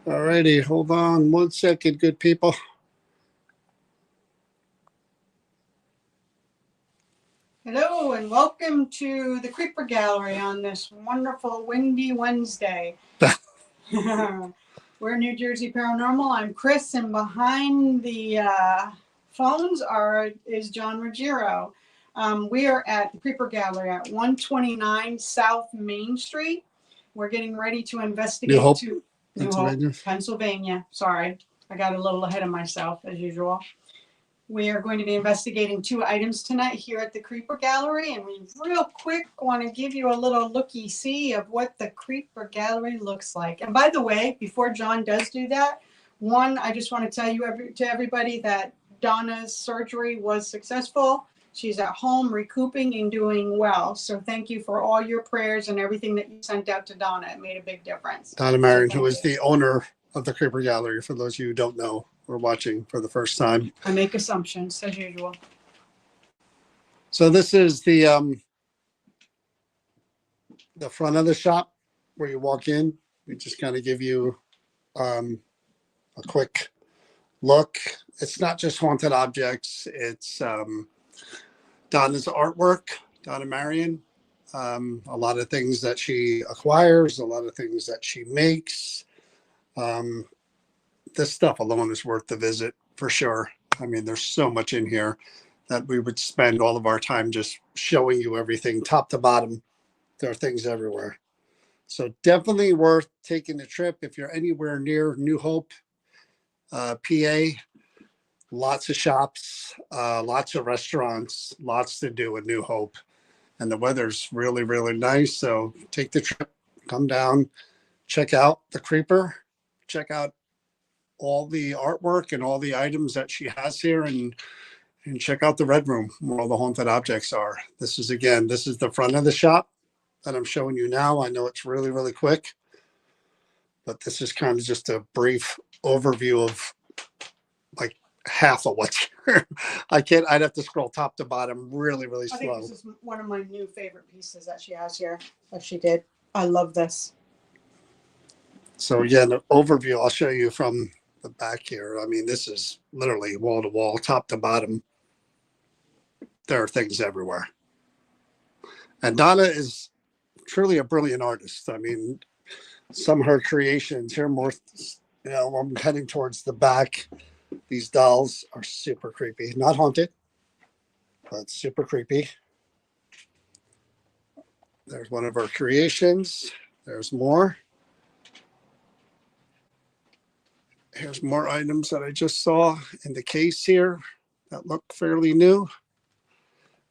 All righty, hold on 1 second, good people. Hello and welcome to the Creeper Gallery on this wonderful windy Wednesday. We're New Jersey Paranormal. I'm Chris, and behind the phones is John Ruggiero. We are at the Creeper Gallery at 129 South Main Street. We're getting ready to investigate New Hope, New Hope, Pennsylvania. Pennsylvania. Sorry, I got a little ahead of myself as usual. We are going to be investigating 2 items tonight here at the Creeper Gallery, and we real quick want to give you a little looky-see of what the Creeper Gallery looks like. And by the way, before John does do that, I just want to tell to everybody that Donna's surgery was successful. She's at home recouping and doing well. So thank you for all your prayers and everything that you sent out to Donna. It made a big difference. Donna Marion, who is the owner of the Creeper Gallery, for those of you who don't know, or watching for the first time. I make assumptions, as usual. So this is the front of the shop where you walk in. We just kind of give you a quick look. It's not just haunted objects. It's Donna's artwork, Donna Marion. A lot of things that she acquires, a lot of things that she makes. This stuff alone is worth the visit for sure. I mean, there's so much in here that we would spend all of our time just showing you everything top to bottom. There are things everywhere. So definitely worth taking the trip if you're anywhere near New Hope, PA. Lots of shops, lots of restaurants, lots to do in New Hope. And the weather's really, really nice. So take the trip, come down, check out the Creeper, check out all the artwork and all the items that she has here, and check out the Red Room where all the haunted objects are. This is the front of the shop that I'm showing you now. I know it's really, really quick, but this is kind of just a brief overview of like half of what's here. I'd have to scroll top to bottom really, really slow. I think this is one of my new favorite pieces that she has here, that she did. I love this. So again, the overview I'll show you from the back here. I mean, this is literally wall to wall, top to bottom. There are things everywhere. And Donna is truly a brilliant artist. I mean, some of her creations here, more, I'm heading towards the back. These dolls are super creepy. Not haunted, but super creepy. There's one of her creations. There's more. Here's more items that I just saw in the case here that look fairly new.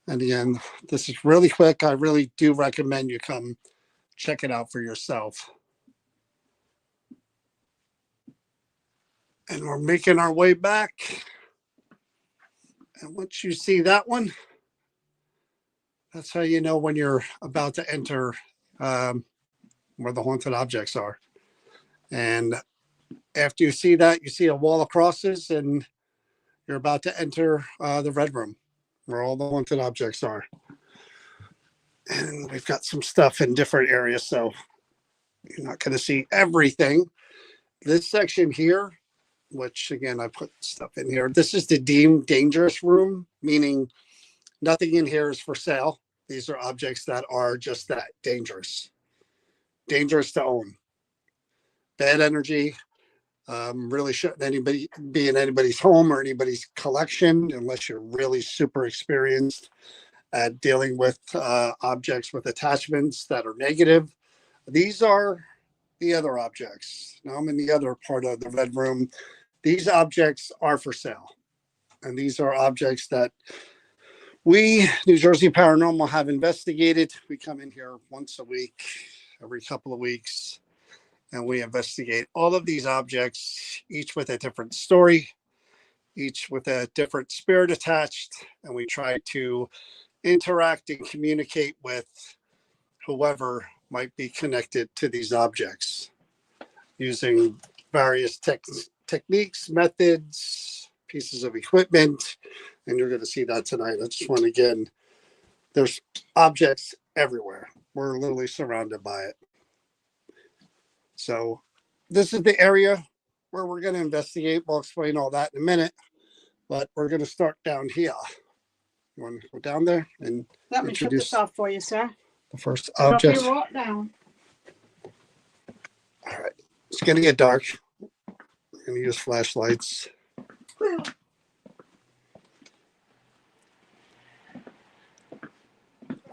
And again, this is really quick. I really do recommend you come check it out for yourself. And we're making our way back. And once you see that one, that's how you know when you're about to enter where the haunted objects are. And after you see that, you see a wall of crosses, and you're about to enter the Red Room where all the haunted objects are. And we've got some stuff in different areas, so you're not going to see everything. This section here, which again, I put stuff in here. This is the deemed dangerous room, meaning nothing in here is for sale. These are objects that are just that, dangerous to own. Bad energy. Really shouldn't anybody be in anybody's home or anybody's collection unless you're really super experienced at dealing with objects with attachments that are negative. These are the other objects. Now I'm in the other part of the Red Room. These objects are for sale. And these are objects that we, New Jersey Paranormal, have investigated. We come in here once a week, every couple of weeks, and we investigate all of these objects, each with a different story, each with a different spirit attached, and we try to interact and communicate with whoever might be connected to these objects using various techniques, methods, pieces of equipment, and you're going to see that tonight. I just want to, again, there's objects everywhere. We're literally surrounded by it. So this is the area where we're going to investigate. We'll explain all that in a minute, but we're going to start down here. You want to go down there and Let me shut this off for you, sir. the first Don't be object? right down. All right. It's going to get dark. I'm going to use flashlights. Well,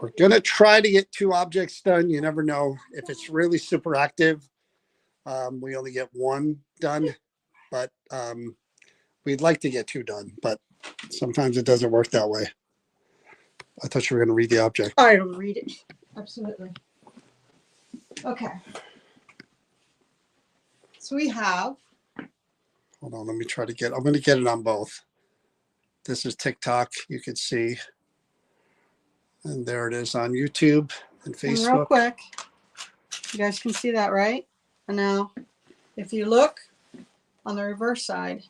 We're going to try to get 2 objects done. You never know. If it's really super active, we only get 1 done, but we'd like to get 2 done, but sometimes it doesn't work that way. I thought you were going to read the object. I will read it. Absolutely. Okay. So we have. Hold on, let me try to get, I'm going to get it on both. This is TikTok, you can see. And there it is on YouTube and Facebook. And real quick, you guys can see that, right? And now, if you look on the reverse side,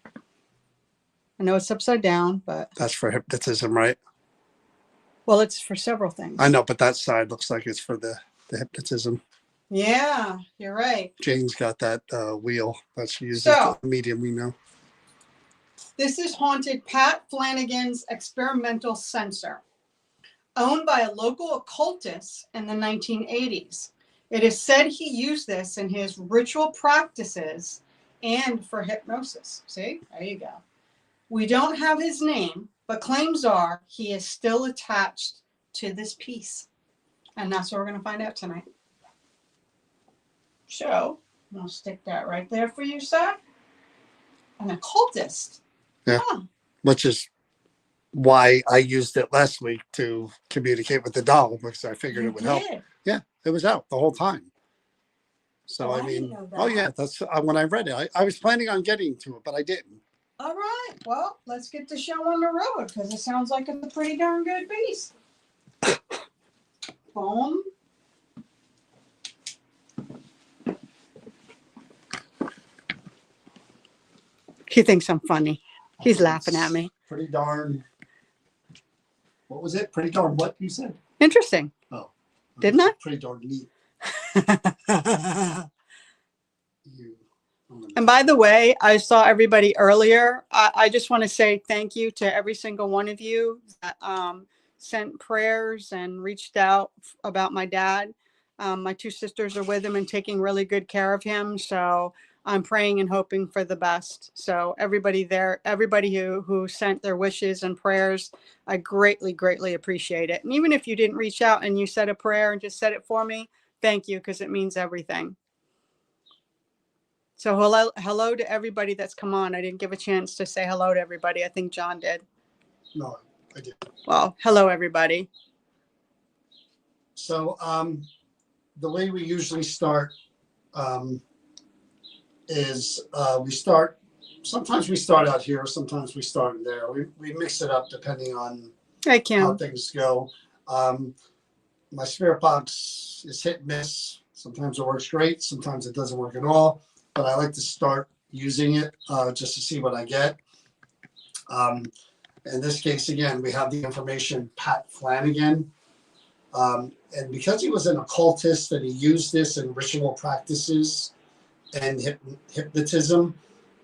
I know it's upside down, but. That's for hypnotism, right? Well, it's for several things. I know, but that side looks like it's for the hypnotism. Yeah, you're right. Jane's got that wheel that she uses, So, the medium we know. This is haunted Pat Flanagan's experimental sensor, owned by a local occultist in the 1980s. It is said he used this in his ritual practices and for hypnosis. See, there you go. We don't have his name, but claims are he is still attached to this piece. And that's what we're going to find out tonight. So, I'll stick that right there for you, sir. An occultist. Yeah. Huh. Which is why I used it last week to communicate with the doll, because I figured it would help. Yeah, it was out the whole time. So, I mean, oh yeah, that's when I read it. I was planning on getting to it, but I didn't. All right. Well, let's get the show on the road because it sounds like it's a pretty darn good piece. Boom. He thinks I'm funny. He's laughing at me. Pretty darn. What was it? Pretty darn what you said? Interesting. Oh. Didn't I? Pretty darn neat. And by the way, I saw everybody earlier. I just want to say thank you to every single one of you that sent prayers and reached out about my dad. My 2 sisters are with him and taking really good care of him. So I'm praying and hoping for the best. So everybody there, everybody who sent their wishes and prayers, I greatly, greatly appreciate it. And even if you didn't reach out and you said a prayer and just said it for me, thank you, because it means everything. So hello to everybody that's come on. I didn't give a chance to say hello to everybody. I think John did. No, I did. Well, hello, everybody. So the way we usually start is sometimes we start out here, sometimes we start in there. We mix it up depending on how things go. My spirit box is hit and miss. Sometimes it works great, sometimes it doesn't work at all. But I like to start using it just to see what I get. In this case, again, we have the information, Pat Flanagan. And because he was an occultist and he used this in ritual practices and hypnotism,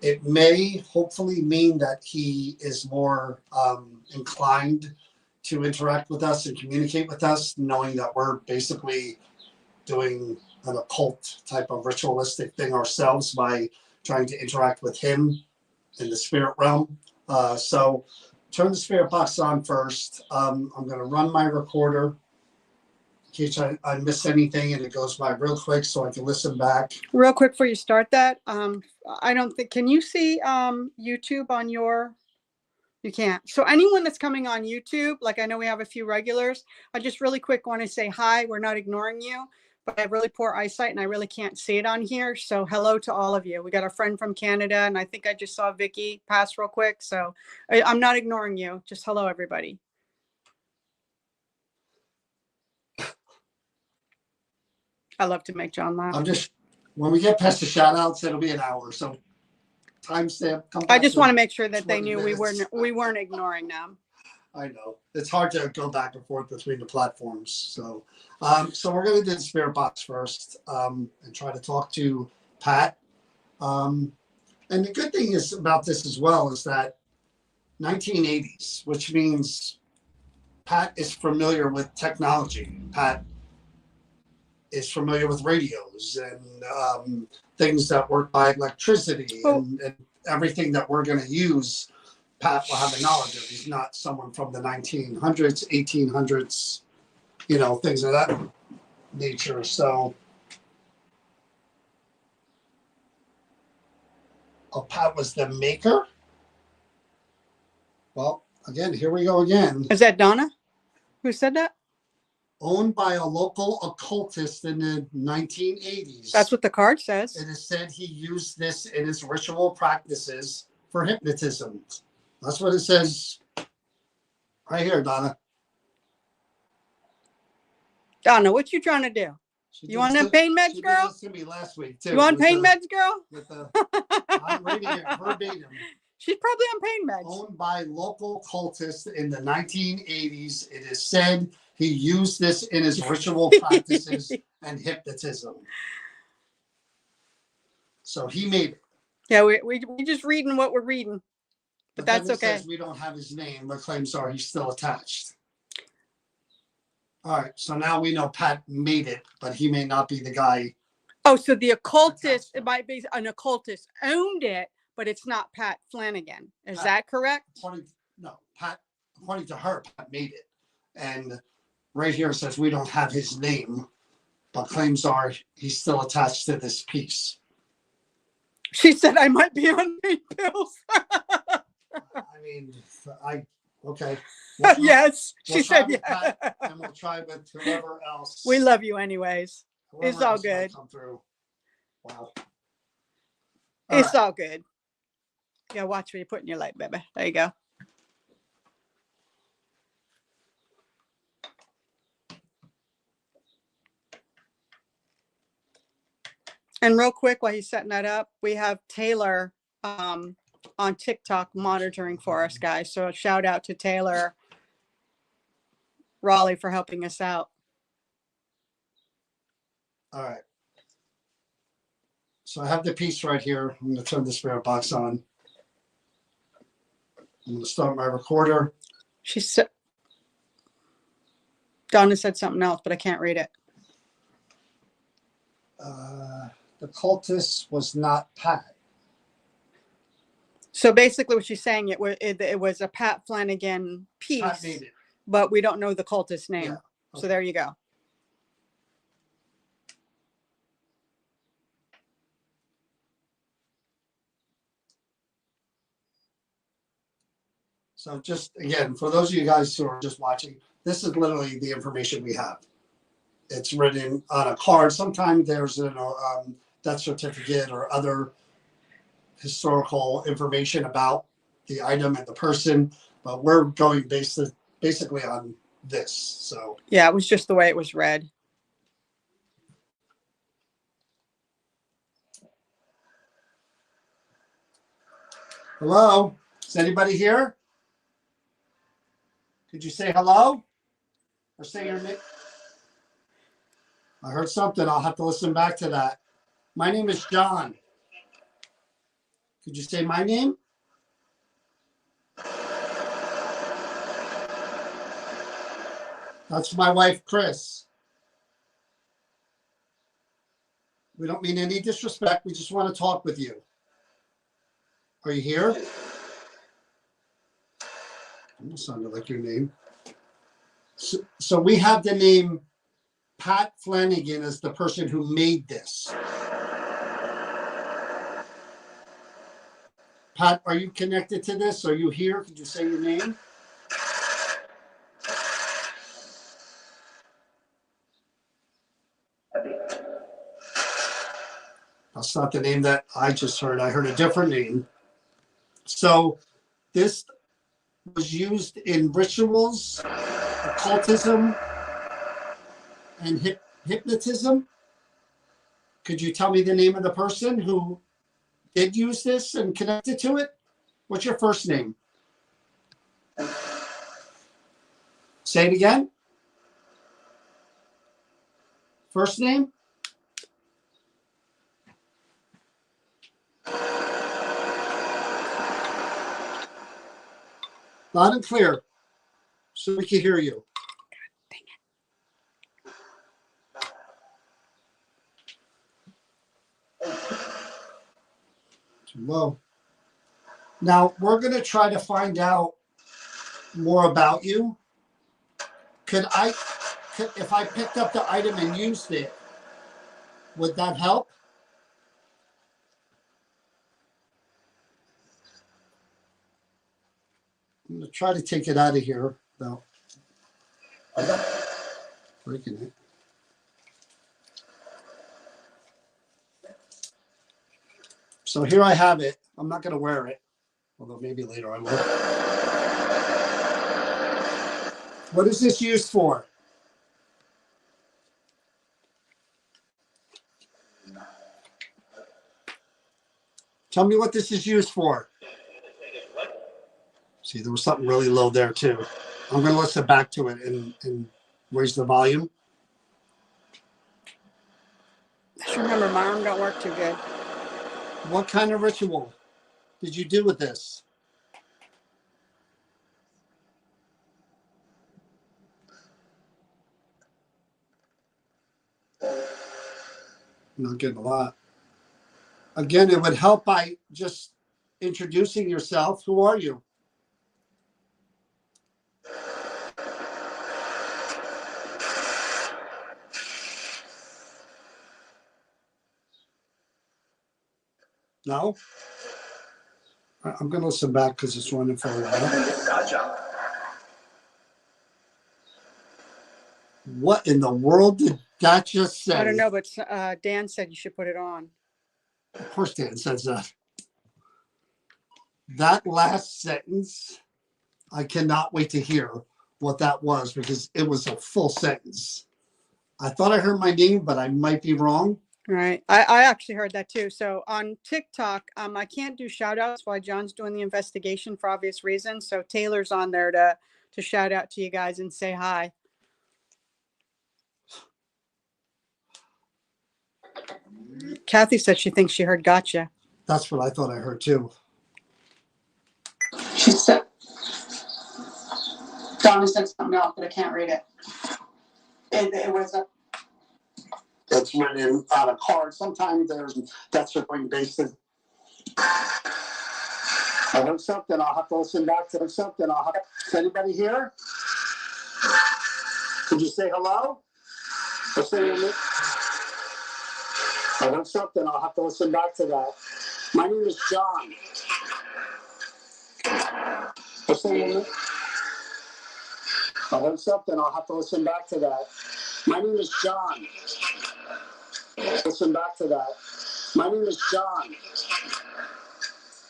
it may hopefully mean that he is more inclined to interact with us and communicate with us, knowing that we're basically doing an occult type of ritualistic thing ourselves by trying to interact with him in the spirit realm. So turn the spirit box on first. I'm going to run my recorder in case I miss anything and it goes by real quick so I can listen back. Real quick before you start that, I don't think, can you see YouTube on your, you can't. So anyone that's coming on YouTube, like I know we have a few regulars, I just really quick want to say hi, we're not ignoring you. But I have really poor eyesight and I really can't see it on here. So hello to all of you. We got a friend from Canada and I think I just saw Vicky pass real quick. So I'm not ignoring you. Just hello, everybody. I love to make John laugh. When we get past the shout outs, it'll be an hour. So timestamp. I just want to make sure that they knew we weren't ignoring them. I know it's hard to go back and forth between the platforms. So we're going to do the spirit box first and try to talk to Pat. And the good thing is about this as well is that 1980s, which means Pat is familiar with technology. Pat is familiar with radios and things that work by electricity and everything that we're going to use. Pat will have a knowledge of. He's not someone from the 1900s, 1800s, things of that nature. So, Pat was the maker. Well, again, here we go again. Is that Donna? Who said that? Owned by a local occultist in the 1980s. That's what the card says. It is said he used this in his ritual practices for hypnotism. That's what it says right here, Donna. Donna, what you trying to do? You want them pain meds, girl? She did this to me last week, too. You want pain meds, girl? I'm reading it verbatim. She's probably on pain meds. Owned by local cultists in the 1980s, it is said he used this in his ritual practices and hypnotism. So he made it. Yeah, we just reading what we're reading, but that's okay. Says we don't have his name, but claims are he's still attached. All right, so now we know Pat made it, but he may not be the guy. Oh, so the occultist, it might be an occultist owned it, but it's not Pat Flanagan. Is that correct? Pat, according to her, Pat made it. And right here it says we don't have his name, but claims are he's still attached to this piece. She said I might be on pain pills. Okay. Yes, she said yeah. Pat, and we'll try with whoever else. We love you anyways. It's all good. Come through. Wow. It's all good. Yeah, watch where you put in your light, baby. There you go. And real quick, while he's setting that up, we have Taylor on TikTok monitoring for us, guys. So a shout out to Taylor Raleigh for helping us out. All right. So I have the piece right here. I'm going to turn the spirit box on. I'm going to start my recorder. She said, Donna said something else, but I can't read it. The cultist was not Pat. So basically what she's saying, it was a Pat Flanagan piece, Pat made it. But we don't know the cultist's name. Yeah. Okay. So there you go. So just, again, for those of you guys who are just watching, this is literally the information we have. It's written on a card. Sometimes there's a death certificate or other historical information about the item and the person, but we're going basically on this. So yeah, it was just the way it was read. Hello? Is anybody here? Could you say hello? Or say your name? I heard something. I'll have to listen back to that. My name is John. Could you say my name? That's my wife, Chris. We don't mean any disrespect. We just want to talk with you. Are you here? Almost sounded like your name. So we have the name Pat Flanagan as the person who made this. Pat, are you connected to this? Are you here? Could you say your name? That's not the name that I just heard. I heard a different name. So this was used in rituals, occultism, and hypnotism. Could you tell me the name of the person who did use this and connected to it? What's your first name? Say it again. First name? Loud and clear, so we can hear you. Too low. Now, we're going to try to find out more about you. If I picked up the item and used it, would that help? I'm going to try to take it out of here, though. Breaking it. So here I have it. I'm not going to wear it, although maybe later I will. What is this used for? Tell me what this is used for. See, there was something really low there too. I'm going to listen back to it and raise the volume. Just remember, my arm don't work too good. What kind of ritual did you do with this? I'm not getting a lot. Again, it would help by just introducing yourself. Who are you? No? I'm going to listen back because it's running for a while. Gotcha. What in the world did that just say? I don't know, but Dan said you should put it on. Of course Dan says that. That last sentence, I cannot wait to hear what that was because it was a full sentence. I thought I heard my name, but I might be wrong. Right. I actually heard that too. So on TikTok, I can't do shout outs while John's doing the investigation for obvious reasons. So Taylor's on there to shout out to you guys and say hi. Kathy said she thinks she heard gotcha. That's what I thought I heard too. She said, Donna said something else, but I can't read it. It was a. It's written on a card. Sometimes that's just being basted. I heard something. I'll have to listen back to something. Is anybody here? Could you say hello? Or say hello? I heard something. I'll have to listen back to that. My name is John. Or say hello? I heard something. I'll have to listen back to that. My name is John. Listen back to that. My name is John.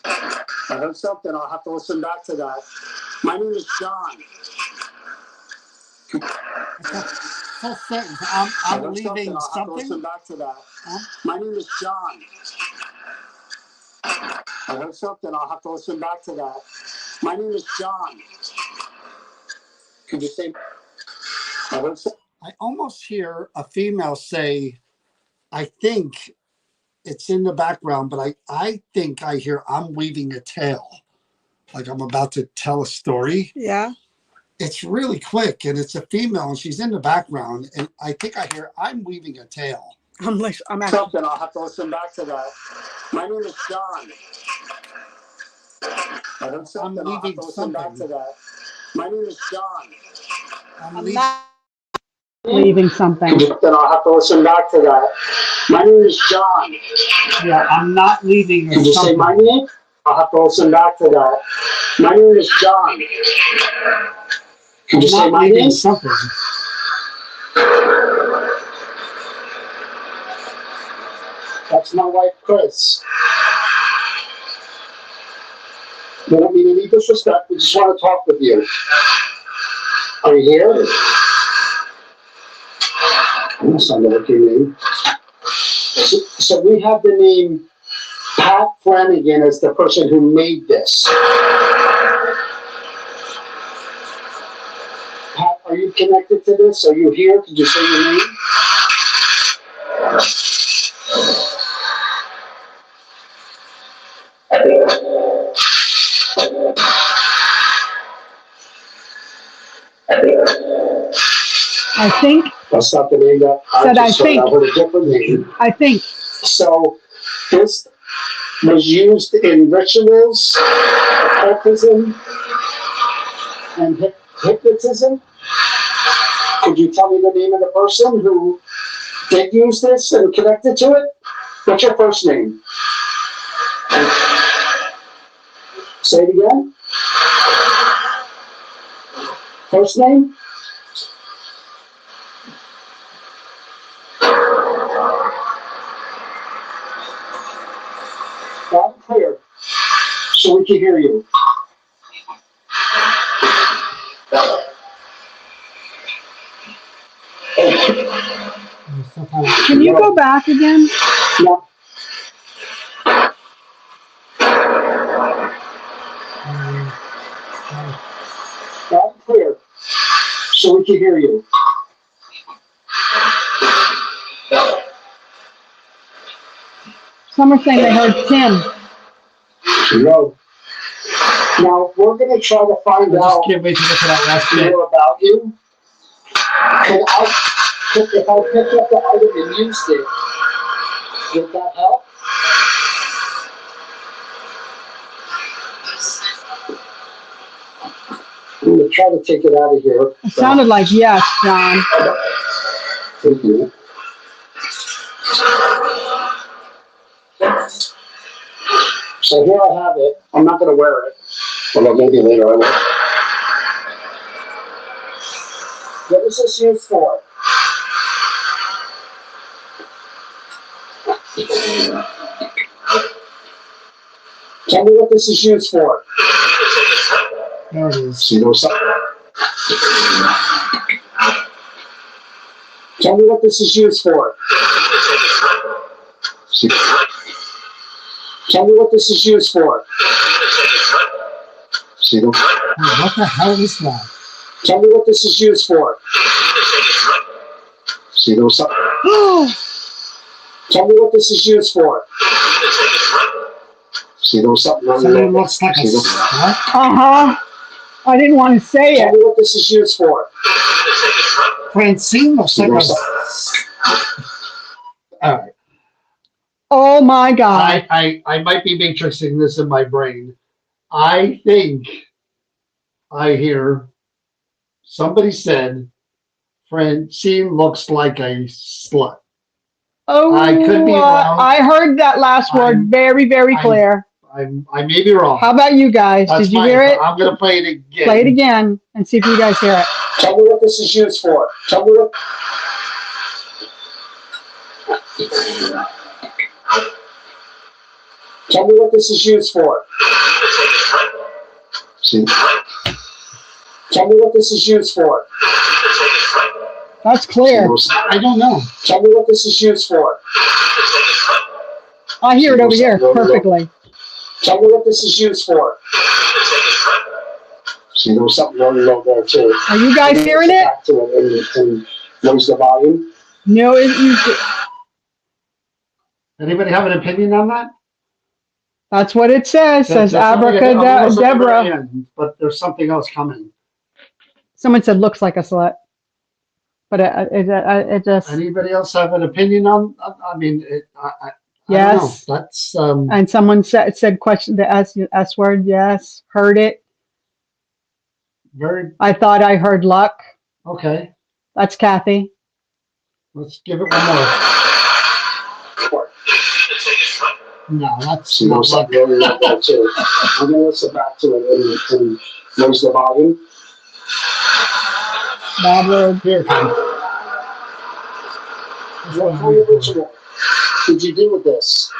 I heard something. I'll have to listen back to that. My name is John. Full sentence. I'm leaving something. I'll have to listen back to that. My name is John. I heard something. I'll have to listen back to that. My name is John. Could you say? I almost hear a female say, I think it's in the background, but I think I hear I'm weaving a tale. Like I'm about to tell a story. Yeah. It's really quick and it's a female and she's in the background. And I think I hear I'm weaving a tale. I'm actually. Something. I'll have to listen back to that. My name is John. I heard something. I'll have to listen back to that. My name is John. I'm not leaving something. Then I'll have to listen back to that. My name is John. Yeah, I'm not leaving. Did you say my name? I'll have to listen back to that. My name is John. Can you say my name? Something. That's my wife, Chris. You don't mean any disrespect. We just want to talk with you. Are you here? That's not what your name. So we have the name Pat Flanagan as the person who made this. Pat, are you connected to this? Are you here? Could you say your name? I think. That's not the name that I Said I just heard. think. I heard a different name. I think. So this was used in rituals, occultism, and hypnotism. Could you tell me the name of the person who did use this and connected to it? What's your first name? Say it again. First name? Loud and clear, so we can hear you. Can you go back again? Yeah. Loud and clear, so we can hear you. Some are saying they heard Tim. No. Now, we're going to try to find out Can't wait to get to that last bit. more about you. If I picked up the item and used it, would that help? I'm going to try to take it out of here. It sounded like yes, John. Thank you. So here I have it. I'm not going to wear it. Well, maybe later I will. What is this used for? Tell me what this is used for. There it is. See those? Tell me what this is used for. See? Tell me what this is used for. See those? What the hell is that? Tell me what this is used for. See those? Tell me what this is used for. See those? Something looks like a slut. Uh-huh. I didn't want to say Tell it. me what this is used for. Francine looks like a... All right. Oh my God. I might be matrixing this in my brain. I think I hear somebody said Francine looks like a slut. Oh, I could be wrong. I heard that last word very, very clear. I may be wrong. How about you guys? That's Did you fine. hear it? I'm going to play it again. Play it again and see if you guys hear it. Tell me what this is used for. Tell me what. Tell me what this is used for. See? Tell me what this is used for. That's clear. I don't know. Tell me what this is used for. I hear it over here perfectly. Tell me what this is used for. See, there was something running over there too. Are you guys hearing it? Back to it and raise the volume. No, Anybody have an opinion on that? that's what it says. Says Abracadabra. But there's something else coming. Someone said looks like a slut. But it just. Anybody else have an opinion on? I mean, I Yes. don't know. That's And someone said question the S word. Yes, heard it. very I thought I heard luck. okay. That's Kathy. Let's give it one more. No, that's See, there's something running over there too. I'm gonna listen back to it and raise the volume. Bad word. Here, What kind of ritual did you do with this?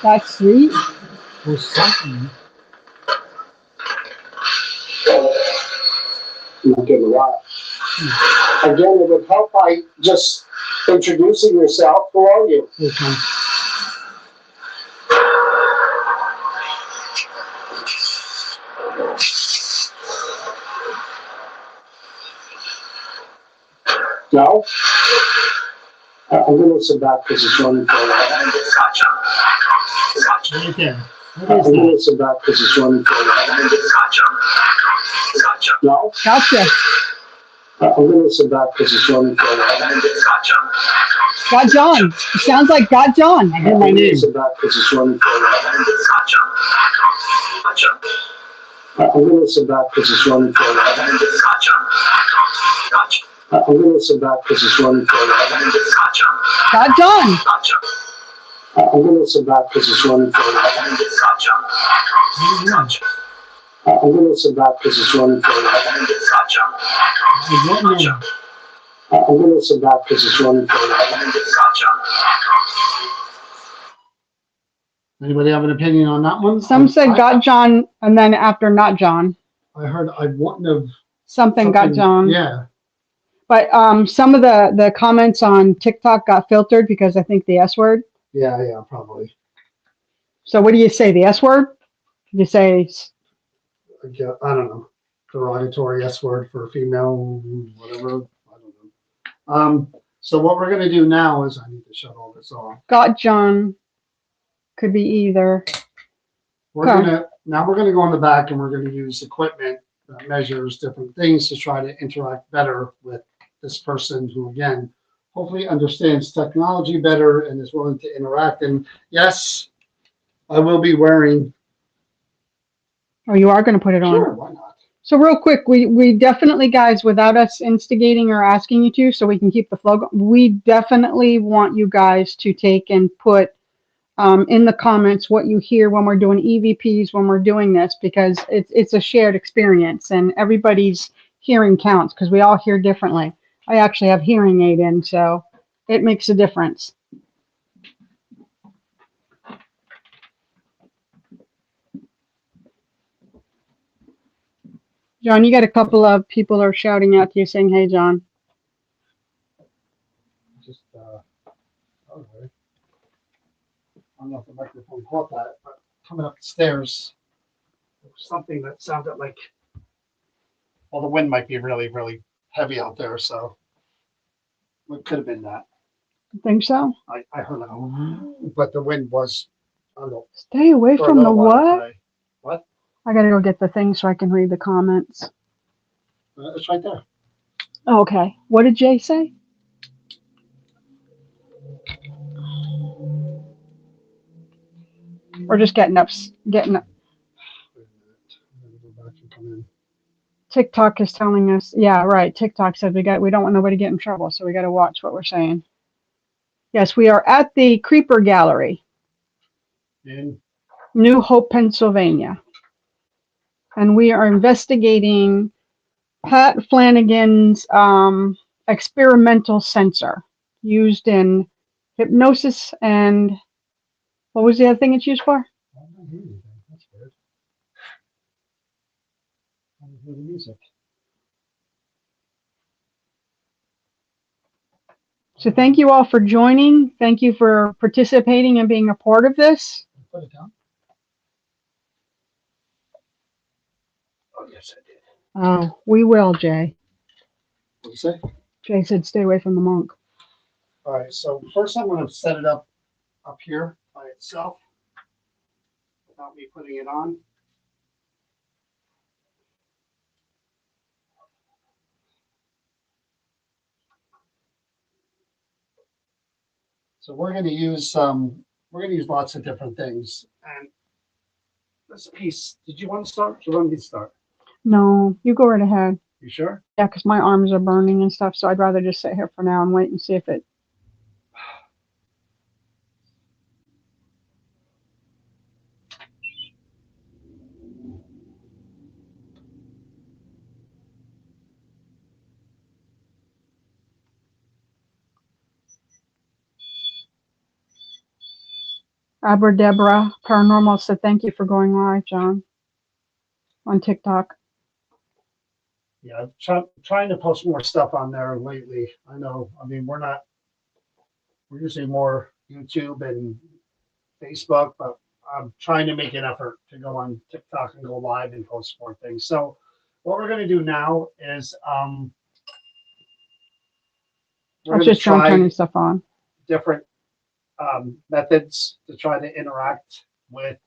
That's sweet. there's something. I'm not getting a lot. Again, it would help by just introducing yourself. Who are you? Here comes. No? I'm gonna sit back because it's running for a while. Right there. I'm gonna sit back because it's running for a while. No? Gotcha. I'm gonna sit back because it's running for a while. Got John. It sounds like Got John. I hear my I'm name. gonna sit back because it's running for a while. I'm gonna sit back because it's running for a while. I'm gonna sit back because it's running for a while. Got John. I'm gonna sit back because it's running for a while. I'm gonna sit back because it's running for a while. I don't know. I'm gonna sit back because it's running for a while. Anybody have an opinion on that one? Some said I- Got John, and then after Not John. I heard I wouldn't have Something Got John. Yeah. But some of the comments on TikTok got filtered because I think the S word. Yeah, probably. So what do you say? The S word? You say I don't know. Derogatory S word for female, whatever. I don't know. So what we're gonna do now is I need to shut all this off. Got John. Could be either. We're Okay. gonna go in the back and we're gonna use equipment that measures different things to try to interact better with this person who, again, hopefully understands technology better and is willing to interact. And yes, I will be wearing. Oh, you are going to put it on. Sure, why not? So real quick, we definitely, guys, without us instigating or asking you to, so we can keep the flow going, we definitely want you guys to take and put in the comments what you hear when we're doing EVPs, when we're doing this, because it's a shared experience and everybody's hearing counts because we all hear differently. I actually have hearing aid in, so it makes a difference. John, you got a couple of people are shouting out to you saying, "Hey, John." Just okay. I don't know if the microphone caught that, but coming up the stairs, there was something that sounded like, well, the wind might be really, really heavy out there, so it could have been that. Think so? I heard it, but the wind was, I don't know. Stay away for a from the little while what? today. What? I gotta go get the thing so I can read the comments. It's right there. Oh, okay. What did Jay say? We're just getting up. Wait a minute. I'm gonna go back and come in. TikTok is telling us, yeah, right. TikTok said we don't want nobody to get in trouble, so we got to watch what we're saying. Yes, we are at the Creeper Gallery, In New Hope, Pennsylvania, and we are investigating Pat Flanagan's experimental sensor used in hypnosis and what was the other thing it's used for? I don't hear anything. That's weird. I don't hear the music. So thank you all for joining. Thank you for participating and being a part of this. Put it down. Oh, yes, I did. Oh, we will, Jay. What do you say? Jay said stay away from the monk. All right, so first I'm going to set it up here by itself without me putting it on. So we're going to use lots of different things. And this piece, did you want to start? Do you want me to start? No, you go right ahead. You sure? Yeah, because my arms are burning and stuff, so I'd rather just sit here for now and wait and see if it. Deborah Paranormal said thank you for going live, John, on TikTok. Yeah, I'm trying to post more stuff on there lately. I know. I mean, we're usually more YouTube and Facebook, but I'm trying to make an effort to go on TikTok and go live and post more things. So what we're going to do now is I was just turning stuff on. different methods to try to interact with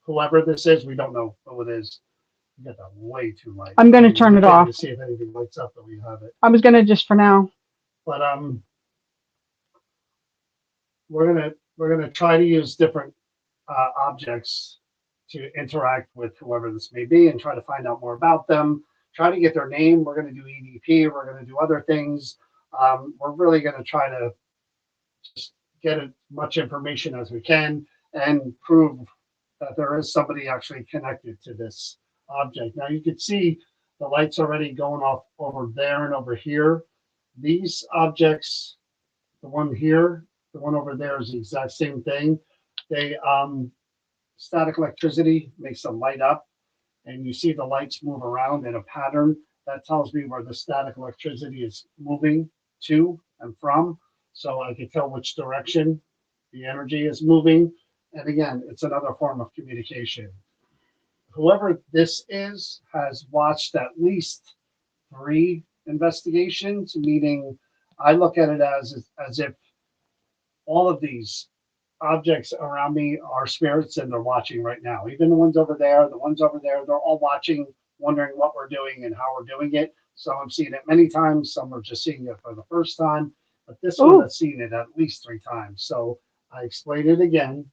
whoever this is. We don't know who it is. We got that way too light. I'm going to turn it off. To see if anything lights up that we have it. I was going to just for now. But we're gonna try to use different objects to interact with whoever this may be and try to find out more about them. Try to get their name. We're going to do EVP. We're going to do other things. We're really going to try to just get as much information as we can and prove that there is somebody actually connected to this object. Now you can see the lights already going off over there and over here. These objects, the one here, the one over there is the exact same thing. They static electricity makes them light up, and you see the lights move around in a pattern. That tells me where the static electricity is moving to and from, so I can tell which direction the energy is moving. And again, it's another form of communication. Whoever this is has watched at least 3 investigations, meaning I look at it as if all of these objects around me are spirits and they're watching right now. Even the ones over there, they're all watching, wondering what we're doing and how we're doing it. Some have seen it many times, some are just seeing it for the first time, but this one has seen it at least 3 times. So I explain it again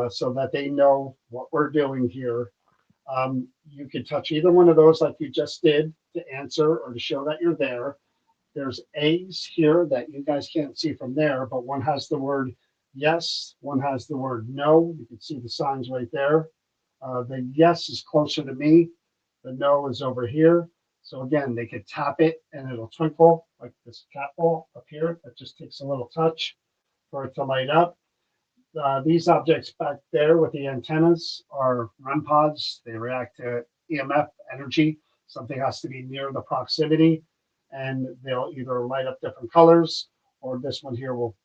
so that they know what we're doing here. You can touch either one of those like you just did to answer or to show that you're there. There's A's here that you guys can't see from there, but one has the word yes, one has the word no. You can see the signs right there. The yes is closer to me. The no is over here. So again, they could tap it and it'll twinkle like this cat ball up here. That just takes a little touch for it to light up. These objects back there with the antennas are REM pods. They react to EMF energy. Something has to be near the proximity, and they'll either light up different colors, or this one here will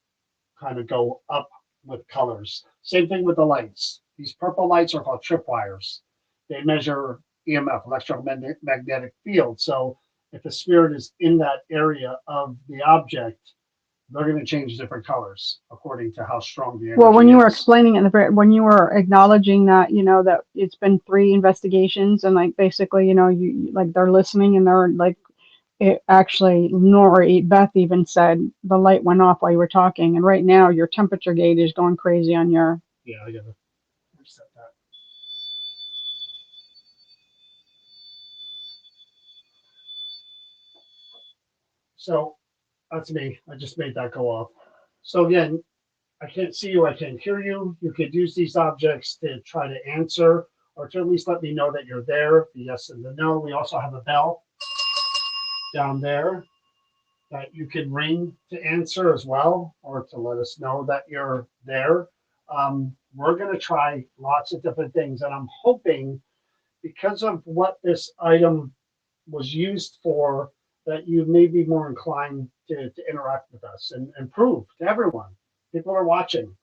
kind of go up with colors. Same thing with the lights. These purple lights are called tripwires. They measure EMF, electromagnetic field. So if a spirit is in that area of the object, they're going to change different colors according to how strong the energy Well, when you were is. explaining it, when you were acknowledging that, that it's been 3 investigations and like basically, you like they're listening and they're like, it actually, Beth even said the light went off while you were talking. And right now your temperature gauge is going crazy on your. Yeah, I gotta reset that. So that's me. I just made that go off. So again, I can't see you, I can't hear you. You could use these objects to try to answer or to at least let me know that you're there, the yes and the no. We also have a bell down there that you can ring to answer as well, or to let us know that you're there. We're going to try lots of different things, and I'm hoping because of what this item was used for, that you may be more inclined to interact with us and prove to everyone, people are watching,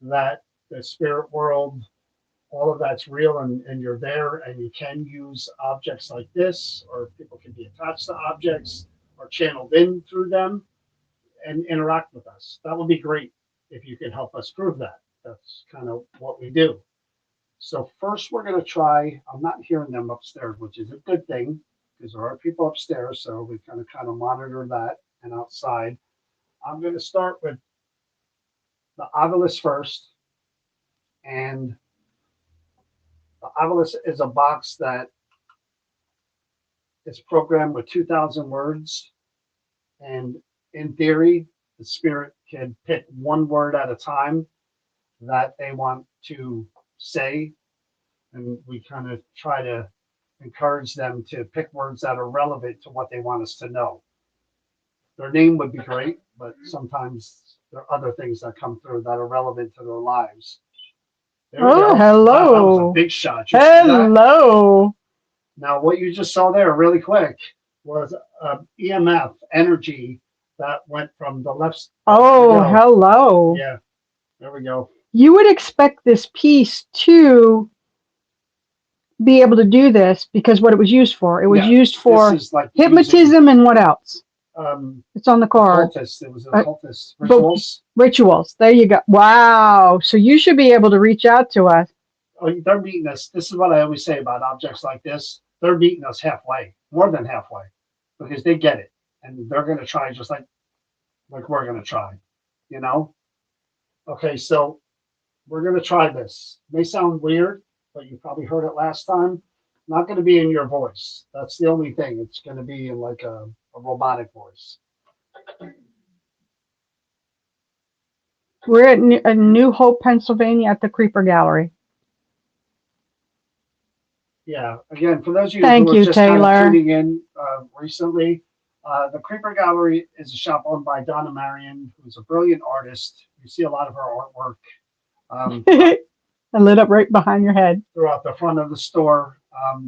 that the spirit world, all of that's real, and you're there, and you can use objects like this, or people can be attached to objects or channeled in through them and interact with us. That would be great if you could help us prove that. That's kind of what we do. So first we're going to try, I'm not hearing them upstairs, which is a good thing because there are people upstairs, so we kind of monitor that, and outside. I'm going to start with the Ovilus first, and the Ovilus is a box that is programmed with 2,000 words, and in theory, the spirit can pick one word at a time that they want to say, and we kind of try to encourage them to pick words that are relevant to what they want us to know. Their name would be great, but sometimes there are other things that come through that are relevant to their lives. There we go. Hello. Wow, that was a big shot. You see that? Hello. Now, what you just saw there really quick was EMF energy that went from the left. Oh, hello. Yeah, there we go. You would expect this piece to be able to do this because what it was used for. It was used for This is like hypnotism and what else? It's on the card. occultist. It was Uh, occultist rituals. Rituals. There you go. Wow. So you should be able to reach out to us. Oh, they're meeting us. This is what I always say about objects like this. They're meeting us halfway, more than halfway, because they get it, and they're going to try just like we're going to try, you know. Okay, so we're going to try this. It may sound weird, but you probably heard it last time. Not going to be in your voice. That's the only thing. It's going to be in like a robotic voice. We're at New Hope, Pennsylvania at the Creeper Gallery. Yeah. Again, for those of you Thank who are you, just kind of Taylor. tuning in recently, the Creeper Gallery is a shop owned by Donna Marion, who's a brilliant artist. You see a lot of her artwork I lit up right behind your head. throughout the front of the store.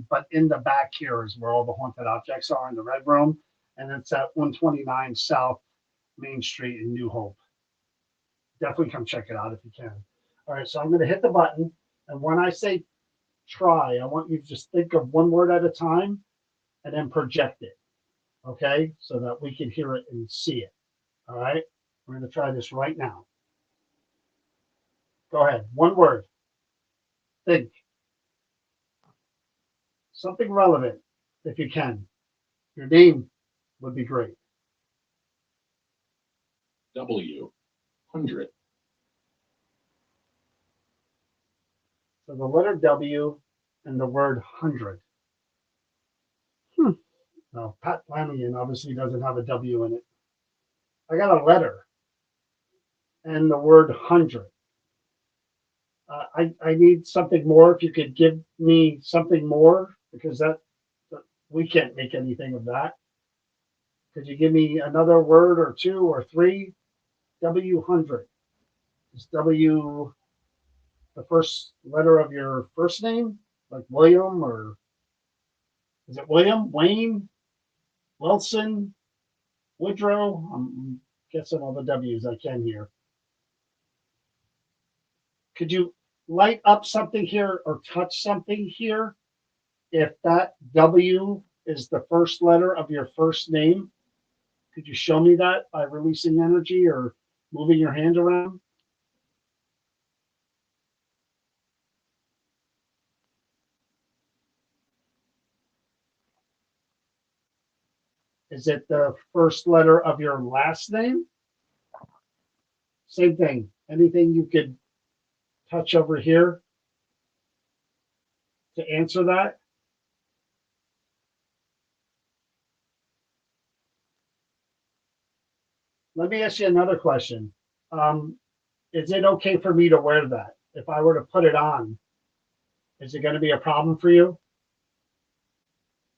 But in the back here is where all the haunted objects are in the red room. And it's at 129 South Main Street in New Hope. Definitely come check it out if you can. All right, so I'm going to hit the button. And when I say try, I want you to just think of one word at a time and then project it. Okay, so that we can hear it and see it. All right, we're going to try this right now. Go ahead. One word. Think. Something relevant if you can. Your name would be great. W. 100. So the letter W and the word 100. Now, Pat Flanagan obviously doesn't have a W in it. I got a letter and the word 100. I need something more. If you could give me something more, because that we can't make anything of that. Could you give me another word or two or three? W100. Is W the first letter of your first name, like William, or is it William, Wayne, Wilson, Woodrow? I'm guessing all the W's I can here. Could you light up something here or touch something here? If that W is the first letter of your first name, could you show me that by releasing energy or moving your hand around? Is it the first letter of your last name? Same thing. Anything you could touch over here to answer that? Let me ask you another question. Is it okay for me to wear that? If I were to put it on, is it going to be a problem for you?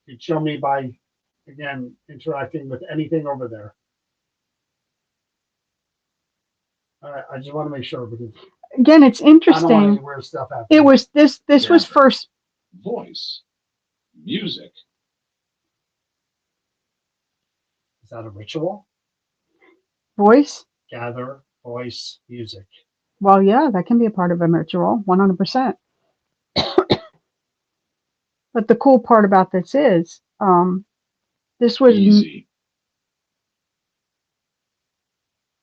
You'd show me by, again, interacting with anything over there. All right, I just want to make sure because Again, it's I don't want interesting. any weird stuff happening. It was this was Yeah. first Voice. Music. Is that a ritual? voice. Gather, voice, music. Well, yeah, that can be a part of a ritual, 100%. But the cool part about this is, this was Easy.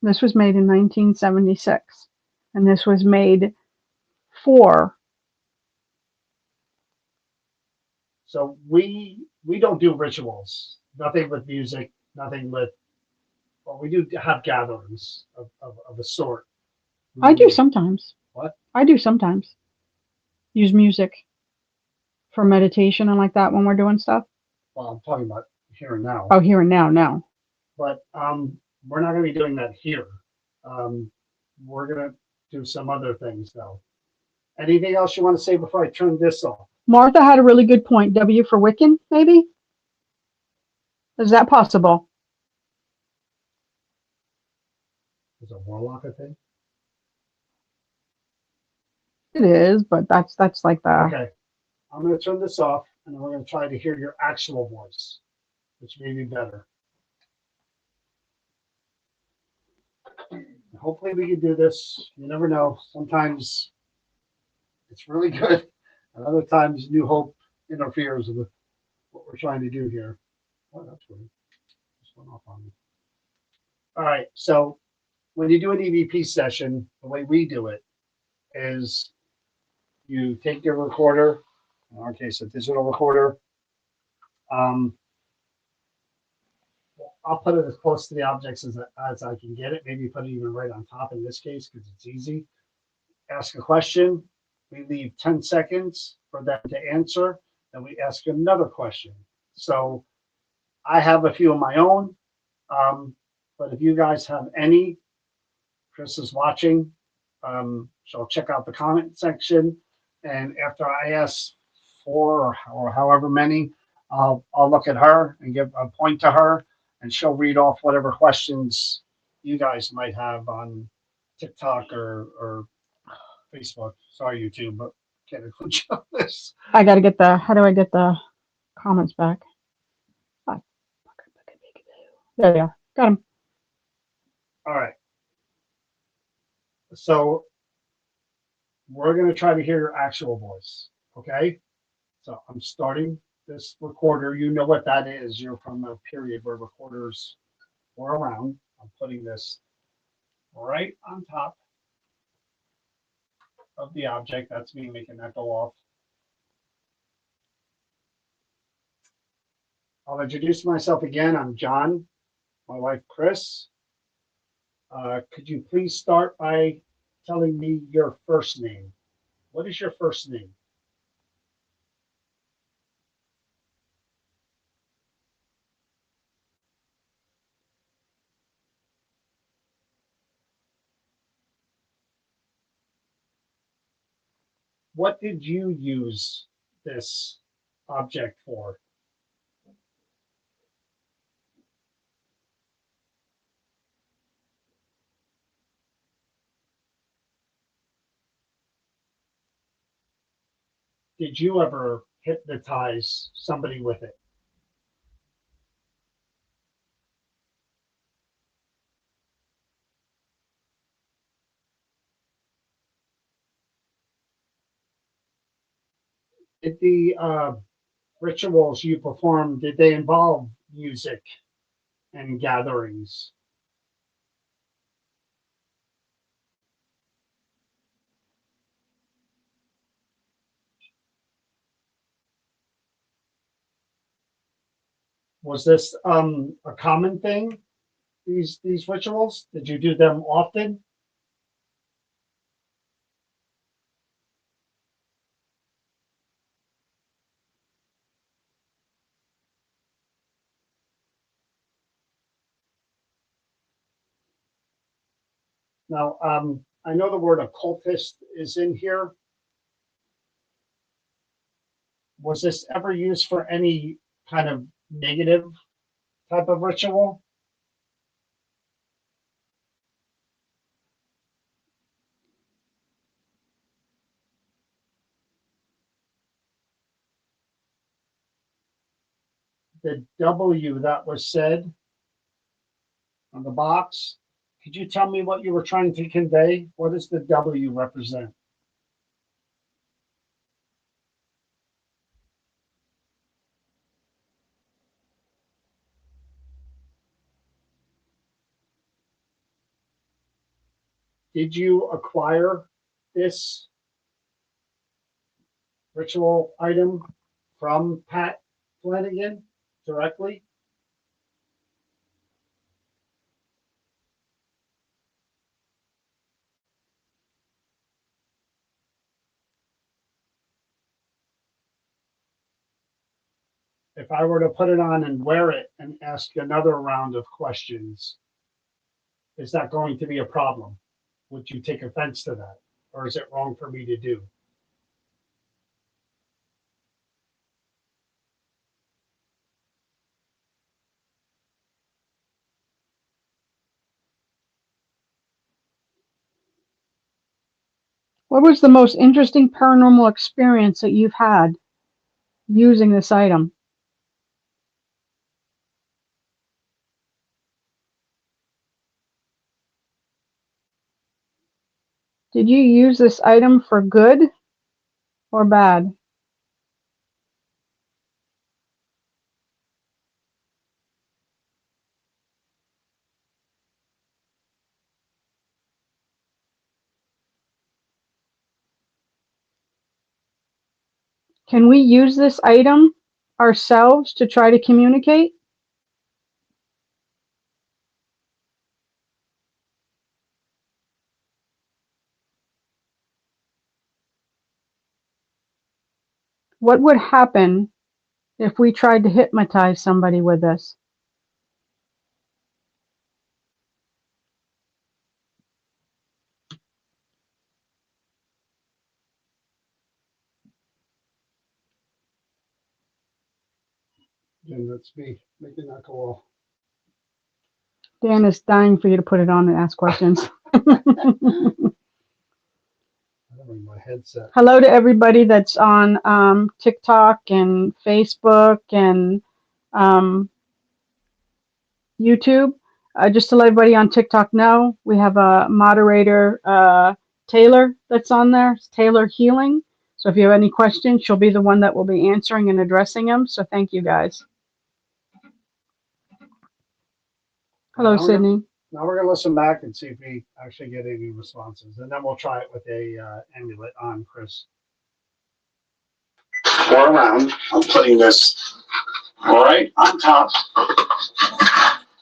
this was made in 1976, and this was made for. So we don't do rituals. Nothing with music. Nothing with. Well, we do have gatherings of a sort. I do sometimes. What? I do sometimes use music for meditation and like that when we're doing stuff. Well, I'm talking about here and now. Oh, here and now, no. But we're not going to be doing that here. We're going to do some other things though. Anything else you want to say before I turn this off? Martha had a really good point. W for Wiccan, maybe? Is that possible? Is a warlock a thing? It is, but that's like the. Okay. I'm going to turn this off, and then we're going to try to hear your actual voice, which may be better. Hopefully we can do this. You never know. Sometimes it's really good, and other times New Hope interferes with what we're trying to do here. Oh, that's weird. went off on me. All right, so when you do an EVP session, the way we do it is you take your recorder, in our case, a digital recorder. I'll put it as close to the objects as I can get it. Maybe put it even right on top in this case because it's easy. Ask a question. We leave 10 seconds for them to answer. Then we ask another question. So I have a few of my own. But if you guys have any, Chris is watching. So check out the comment section. And after I ask 4 or however many, I'll look at her and give a point to her, and she'll read off whatever questions you guys might have on TikTok or Facebook. Sorry, YouTube, but can't include you on this. I gotta get how do I get the comments back? Ah, there they are. Got them. All right. So we're going to try to hear your actual voice. Okay. So I'm starting this recorder. You know what that is. You're from a period where recorders were around. I'm putting this right on top of the object. That's me making that go off. I'll introduce myself again. I'm John, my wife, Chris. Could you please start by telling me your first name? What is your first name? What did you use this object for? Did you ever hypnotize somebody with it? Did the rituals you performed, did they involve music and gatherings? Was this a common thing, these rituals? Did you do them often? Now, I know the word occultist is in here. Was this ever used for any kind of negative type of ritual? The W that was said on the box, could you tell me what you were trying to convey? What does the W represent? Did you acquire this ritual item from Pat Flanagan directly? If I were to put it on and wear it and ask another round of questions, is that going to be a problem? Would you take offense to that? Or is it wrong for me to do? What was the most interesting paranormal experience that you've had using this item? Did you use this item for good or bad? Can we use this item ourselves to try to communicate? What would happen if we tried to hypnotize somebody with this? And that's me making that go off. Dan is dying for you to put it on and ask questions. I don't know my headset. Hello to everybody that's on TikTok and Facebook and YouTube. Just to let everybody on TikTok know, we have a moderator, Taylor, that's on there. It's Taylor Healing. So if you have any questions, she'll be the one that will be answering and addressing them. So thank you guys. Hello, Sydney. Now we're gonna listen back and see if we actually get any responses, and then we'll try it with a amulet on Chris. Or around. I'm putting this right on top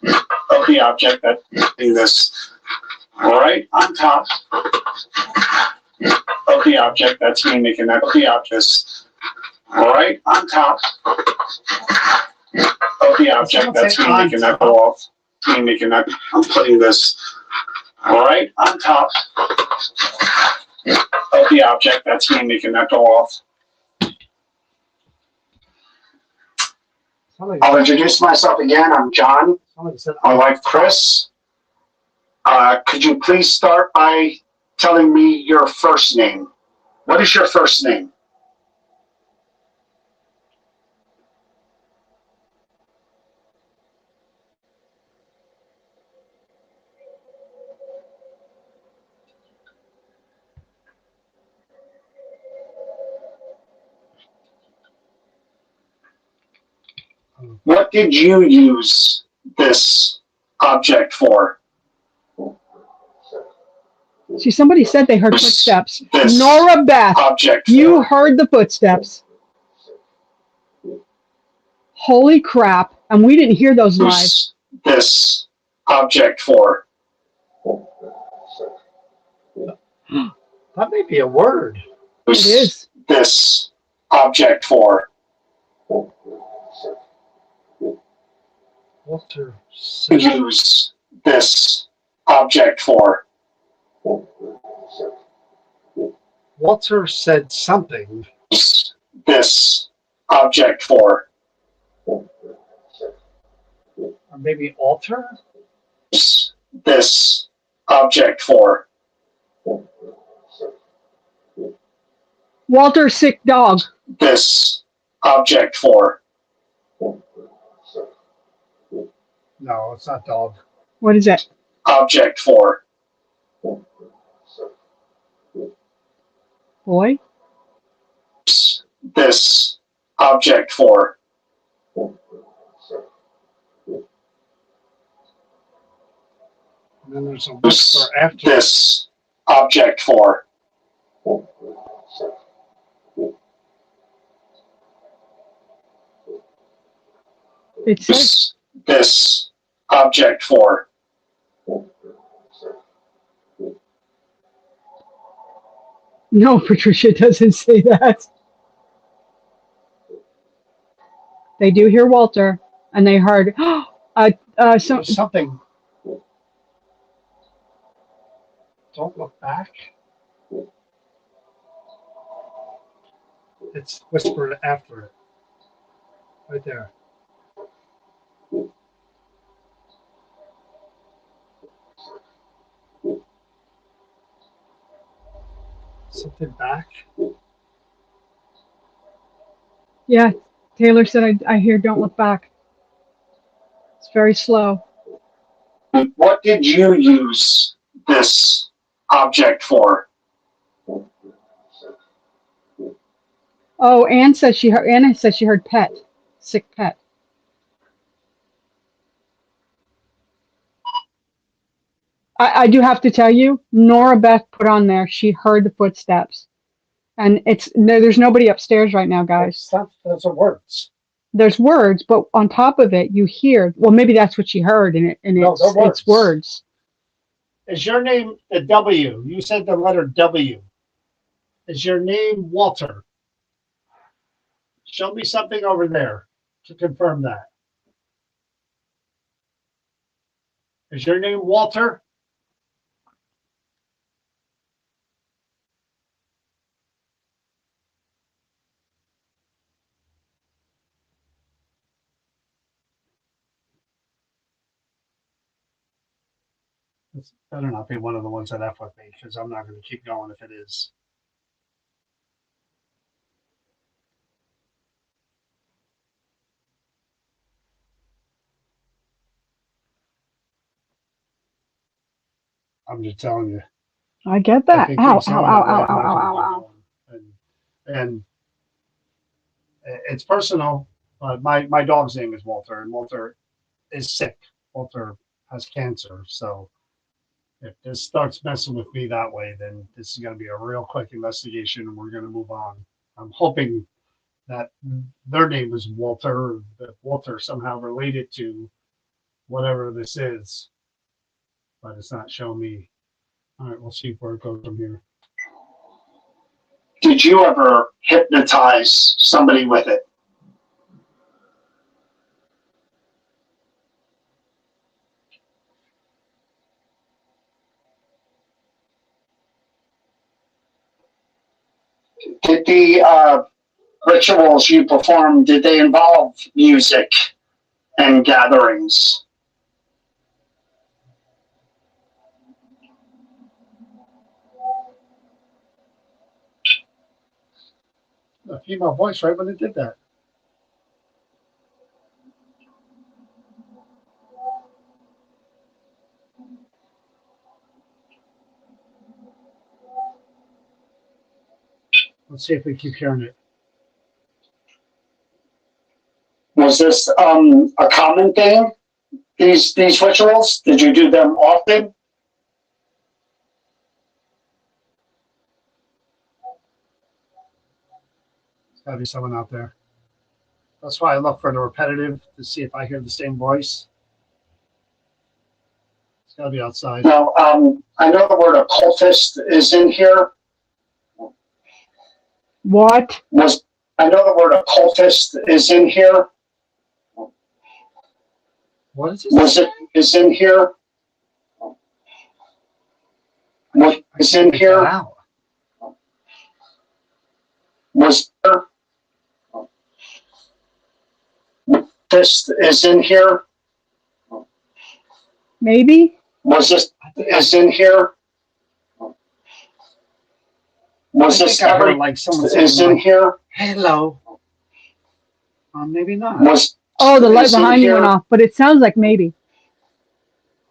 of the object. That putting this right on top of the object. That's me making that the object right on top of the object. That's me making that go off. Me making that. I'm putting this right on top of the object. That's me making that go off. I'll introduce myself again. I'm John. My wife, Chris. Could you please start by telling me your first name? What is your first name? What did you use this object for? See, somebody said they heard footsteps. This Nora Beth, object you for. heard the footsteps. Holy crap. And we didn't hear those live. Use this object for. That may be a word. Use It is. this object for. Walter said, Use this object for. Walter said something. Use this object for. Or maybe alter? Use this object for. Walter's sick dog. This object for. No, it's not dog. What is it? Object for. Boy? Use this object for. And then there's a whisper Use after. this object for. It says, Use this object for. no, Patricia doesn't say that. They do hear Walter, and they heard, There's something. Don't look back. It's whispered after it. Right there. Something back. yeah, Taylor said, I hear don't look back. It's very slow. What did you use this object for? Oh, Anna said she heard pet, sick pet. I do have to tell you, Nora Beth put on there, she heard the footsteps. And it's no, there's nobody upstairs right now, guys. That's a words. There's words, but on top of it, you hear. Well, maybe that's what she heard, and No, it's they're words. it's words. Is your name a W? You said the letter W. Is your name Walter? Show me something over there to confirm that. Is your name Walter? This better not be one of the ones that F with me, because I'm not going to keep going if it is. I'm just telling you. I get I that. think Ow, things ow, are ow, that ow, way. ow, I'm not ow, gonna ow, keep ow. going. And it's personal, but my dog's name is Walter, and Walter is sick. Walter has cancer. So if this starts messing with me that way, then this is going to be a real quick investigation and we're going to move on. I'm hoping that their name is Walter, that Walter somehow related to whatever this is, but it's not showing me. All right, we'll see where it goes from here. Did you ever hypnotize somebody with it? Did the rituals you performed, did they involve music and gatherings? A female voice right when it did that. Let's see if we keep hearing it. Was this a common thing? These rituals? Did you do them often? There's got to be someone out there. That's why I look for the repetitive to see if I hear the same voice. It's got to be outside. Now, I know the word occultist is in here. What? I know the word occultist is in here. What is it? Is in here? What is in here? Was there? This is in here. Maybe. Was this is in here? Was this ever like someone is in here? Hello. Maybe not. Was Oh, the light is in behind you went here? off, but it sounds like maybe.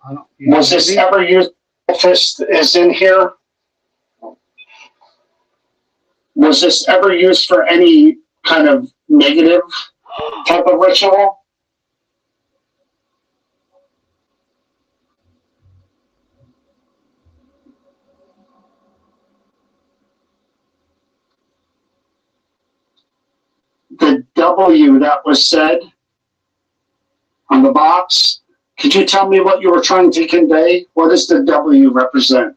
I don't, Was this ever used? Fist is in here. Was this ever used for any kind of negative type of ritual? The W that was said on the box, could you tell me what you were trying to convey? What does the W represent?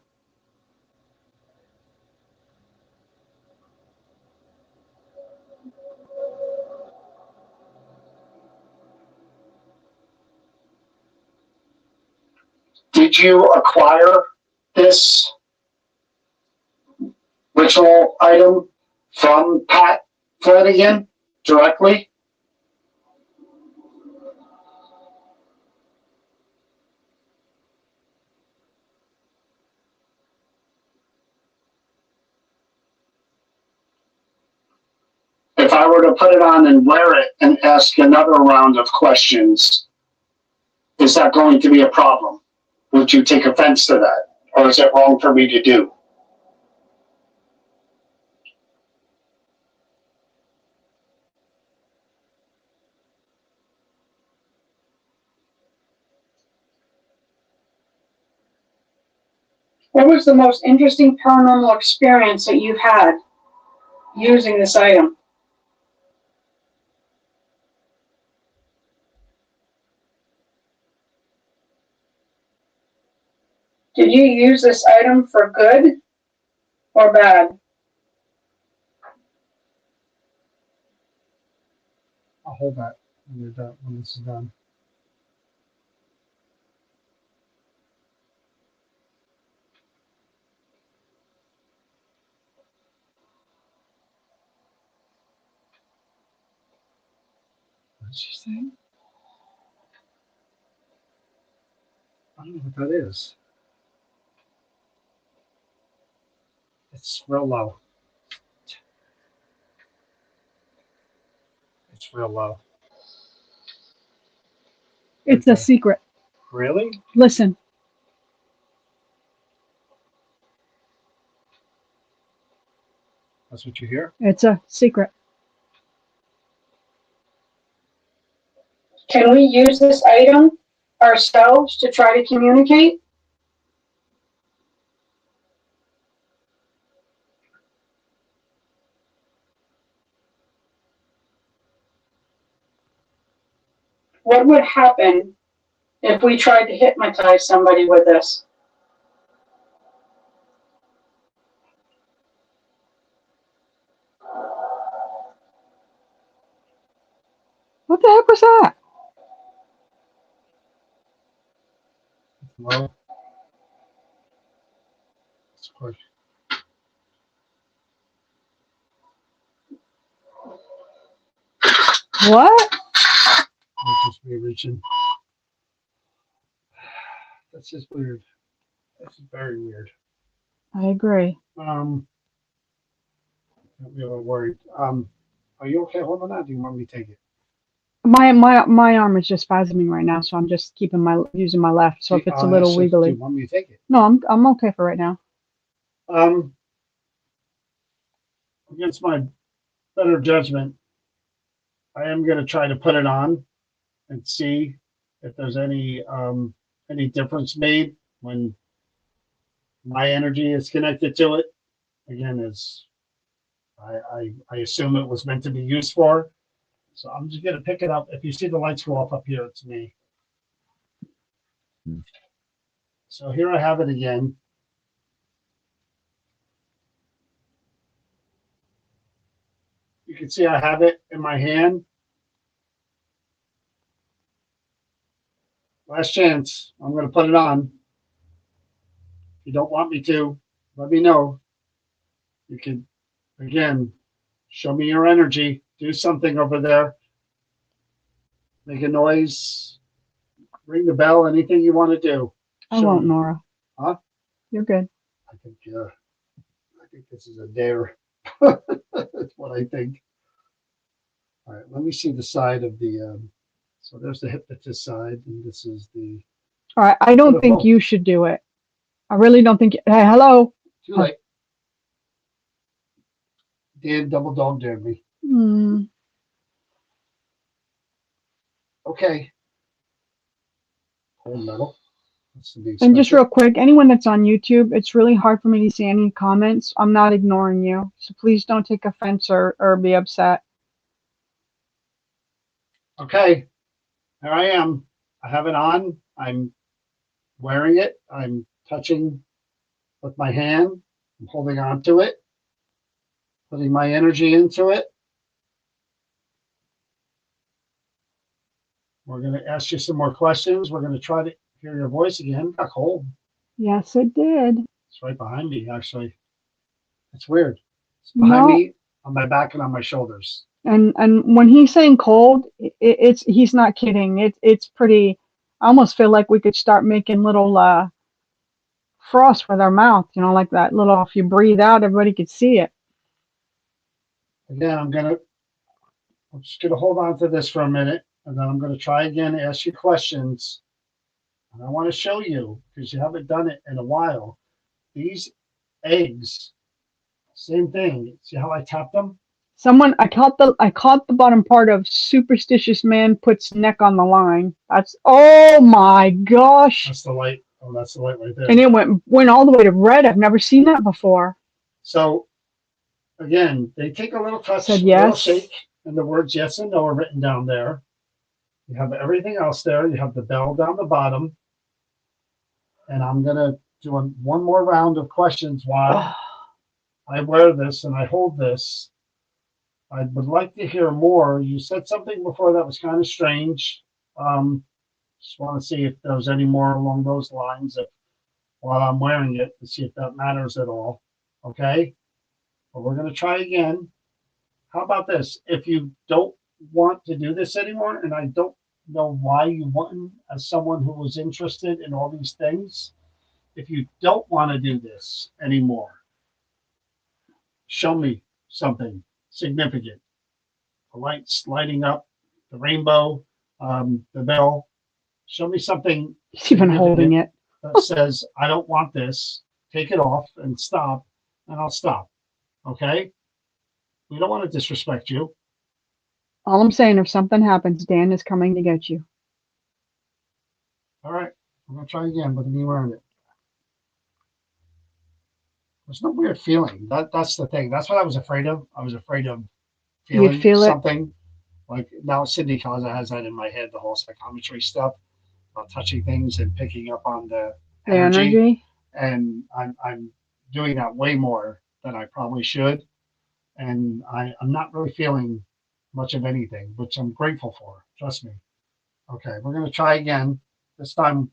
Did you acquire this ritual item from Pat Flanagan directly? If I were to put it on and wear it and ask another round of questions, is that going to be a problem? Would you take offense to that? Or is it wrong for me to do? What was the most interesting paranormal experience that you've had? using this item? Did you use this item for good or bad? I'll hold that when you're done, when this is done. What did she say? I don't know what that is. It's real low. It's real low. It's a Okay. secret. Really? Listen. That's what you hear? It's a secret. Can we use this item ourselves to try to communicate? What would happen if we tried to hypnotize somebody with this? What the heck was that? It's low. It's quick. What? Might just be reaching. That's just weird. That's very weird. I agree. Don't be a little worried. Are you okay holding that? Do you want me to take it? My arm is just spasming right now, so I'm just using my left. So if it's a little Do you wiggly, want me to take it? no, I'm okay for right now. Against my better judgment, I am going to try to put it on and see if there's any difference made when my energy is connected to it. Again, as I assume it was meant to be used for. So I'm just going to pick it up. If you see the lights go off up here, it's me. So here I have it again. You can see I have it in my hand. Last chance. I'm going to put it on. If you don't want me to, let me know. You can, again, show me your energy. Do something over there. Make a noise. Ring the bell. Anything you want to do. I won't, Nora. Huh? You're good. I think this is a dare. That's what I think. All right, let me see the side of the. So there's the hypnotist side, and this is the. All right. I don't think Wonderful. you should do it. I really don't think. Hey, hello. Too late. Dan double dog dared me. Hmm. Okay. Cold metal. That's to be And just expected. real quick, anyone that's on YouTube, it's really hard for me to see any comments. I'm not ignoring you, so please don't take offense or be upset. Okay. Here I am. I have it on. I'm wearing it. I'm touching with my hand. I'm holding on to it. Putting my energy into it. We're going to ask you some more questions. We're going to try to hear your voice again. Got cold. Yes, it did. It's right behind me, actually. It's weird. It's behind No. me, on my back, and on my shoulders. And when he's saying cold, he's not kidding. It's pretty. I almost feel like we could start making little frost with our mouth. You know, like that little. If you breathe out, everybody could see it. Again, I'm just gonna hold on to this for a minute, and then I'm gonna try again, ask you questions. And I want to show you, because you haven't done it in a while. These eggs, same thing. See how I tapped them? I caught the bottom part of superstitious man puts neck on the line. That's, oh my gosh. That's the light. Oh, that's the light right there. And it went all the way to red. I've never seen that before. So again, they take a little touch, Said a little yes. shake, and the words yes and no are written down there. You have everything else there. You have the bell down the bottom. And I'm going to do one more round of questions while I wear this and I hold this. I would like to hear more. You said something before that was kind of strange. Just want to see if there was any more along those lines while I'm wearing it to see if that matters at all. Okay? But we're going to try again. How about this? If you don't want to do this anymore, and I don't know why you wouldn't, as someone who was interested in all these things, if you don't want to do this anymore, show me something significant. The lights lighting up, the rainbow, the bell. Show me something He's even holding it. that says, I don't want this. Take it off and stop, and I'll stop. Okay? We don't want to disrespect you. All I'm saying, if something happens, Dan is coming to get you. All right. I'm going to try again with me wearing it. There's no weird feeling. That's the thing. That's what I was afraid of. I was afraid of feeling You'd feel it. something. Like now Cindy Kaza has that in my head, the whole psychometry stuff, about touching things and picking up on the The energy. And I'm doing that way more than I probably should. And I'm not really feeling much of anything, which I'm grateful for. Trust me. Okay, we're going to try again. This time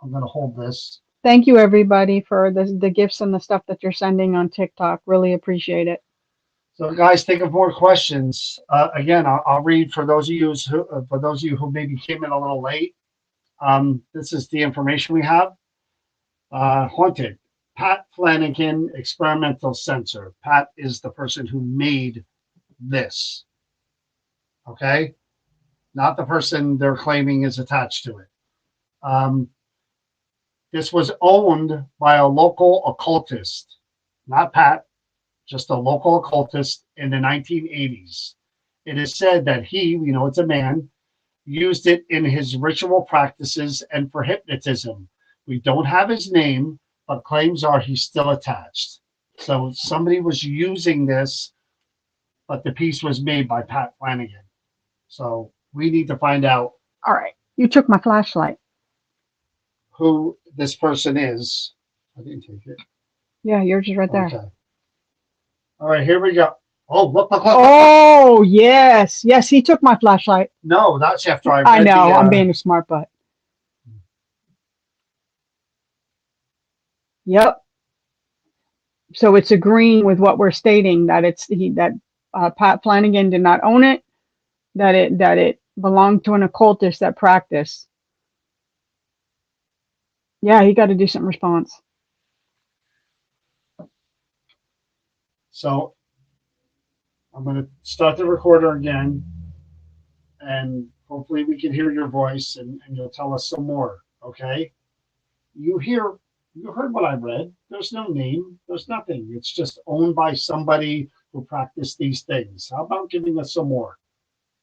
I'm going to hold this. Thank you, everybody, for the gifts and the stuff that you're sending on TikTok. Really appreciate it. So, guys, think of more questions. Again, I'll read for those of you who maybe came in a little late. This is the information we have. Haunted. Pat Flanagan experimental sensor. Pat is the person who made this. Okay, not the person they're claiming is attached to it. This was owned by a local occultist, not Pat, just a local occultist in the 1980s. It is said that he, it's a man, used it in his ritual practices and for hypnotism. We don't have his name, but claims are he's still attached. So somebody was using this, but the piece was made by Pat Flanagan. So we need to find out All right. You took my flashlight. who this person is. I didn't take it. Yeah, yours is right there. Okay. All right, here we go. Oh, look. Oh, yes. Yes, he took my flashlight. No, that's after I read I know. I'm being a smart butt. Yep. So it's agreeing with what we're stating, that Pat Flanagan did not own it, that it belonged to an occultist that practiced. Yeah, he got a decent response. So I'm going to start the recorder again, and hopefully we can hear your voice and you'll tell us some more, okay? You heard what I read. There's no name. There's nothing. It's just owned by somebody who practiced these things. How about giving us some more?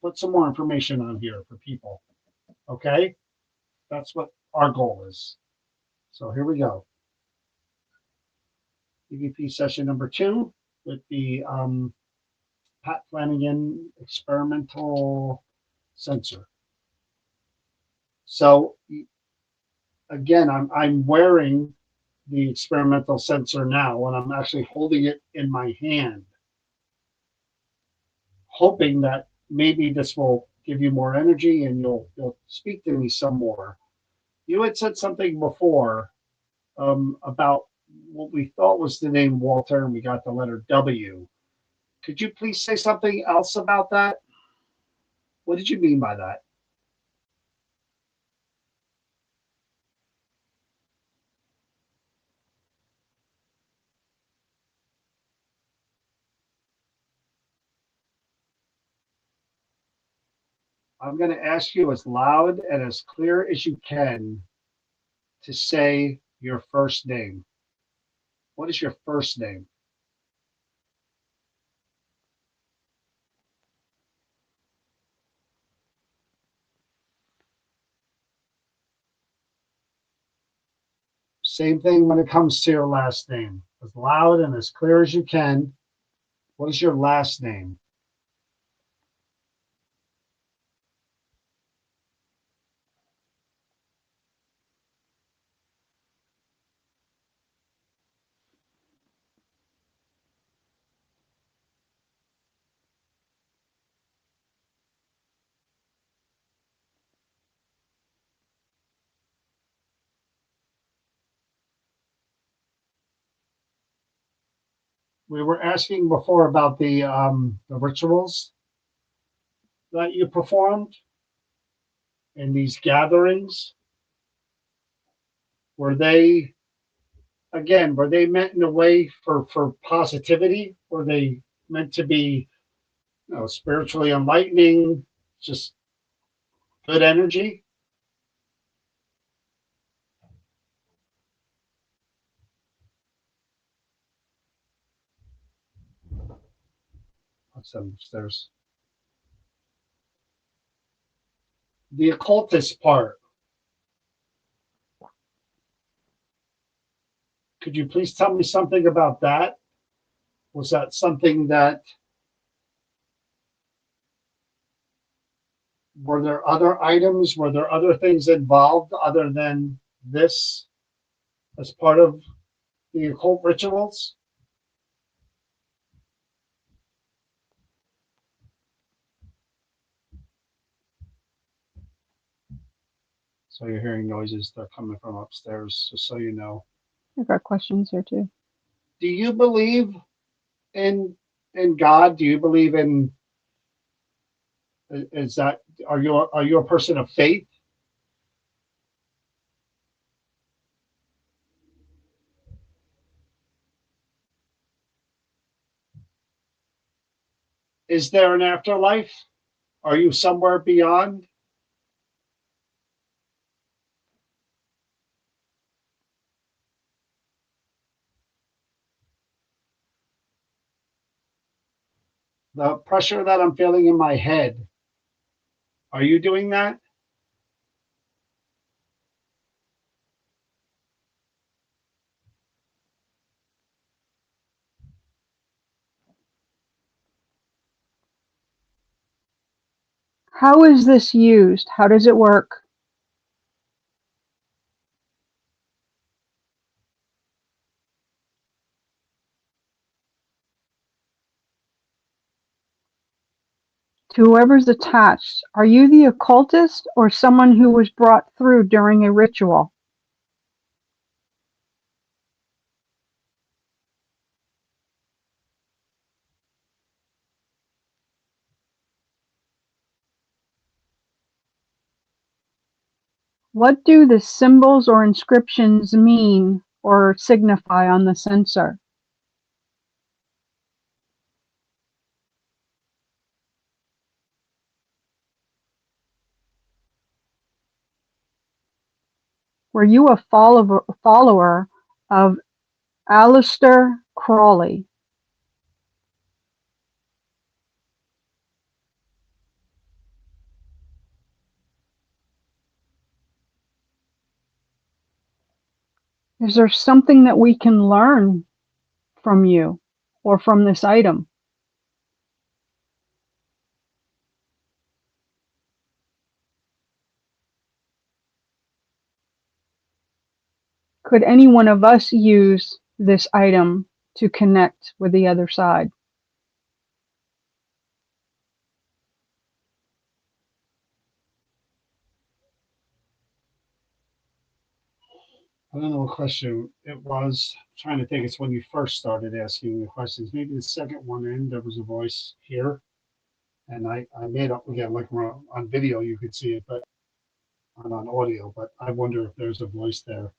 Put some more information on here for people, okay? That's what our goal is. So here we go. EVP session number 2 with the Pat Flanagan experimental sensor. So again, I'm wearing the experimental sensor now, and I'm actually holding it in my hand, hoping that maybe this will give you more energy and you'll speak to me some more. You had said something before about what we thought was the name Walter, and we got the letter W. Could you please say something else about that? What did you mean by that? I'm going to ask you as loud and as clear as you can to say your first name. What is your first name? Same thing when it comes to your last name. As loud and as clear as you can. What is your last name? We were asking before about the rituals that you performed in these gatherings. Were they, again, were they meant in a way for positivity? Were they meant to be, spiritually enlightening, just good energy? What's upstairs? The occultist part. Could you please tell me something about that? Was that something that, were there other items? Were there other things involved other than this as part of the occult rituals? So you're hearing noises. They're coming from upstairs, just so you know. I've got questions here too. Do you believe in God? Do you believe in, is that, are you a person of faith? Is there an afterlife? Are you somewhere beyond? The pressure that I'm feeling in my head, are you doing that? How is this used? How does it work? To whoever's attached, are you the occultist or someone who was brought through during a ritual? What do the symbols or inscriptions mean or signify on the censer? Were you a follower of Aleister Crowley? Is there something that we can learn from you or from this item? Could any one of us use this item to connect with the other side? I don't know what question it was. I'm trying to think. It's when you first started asking the questions. Maybe the second one in, there was a voice here. And I made up again, like on video, you could see it, but on audio. But I wonder if there's a voice there.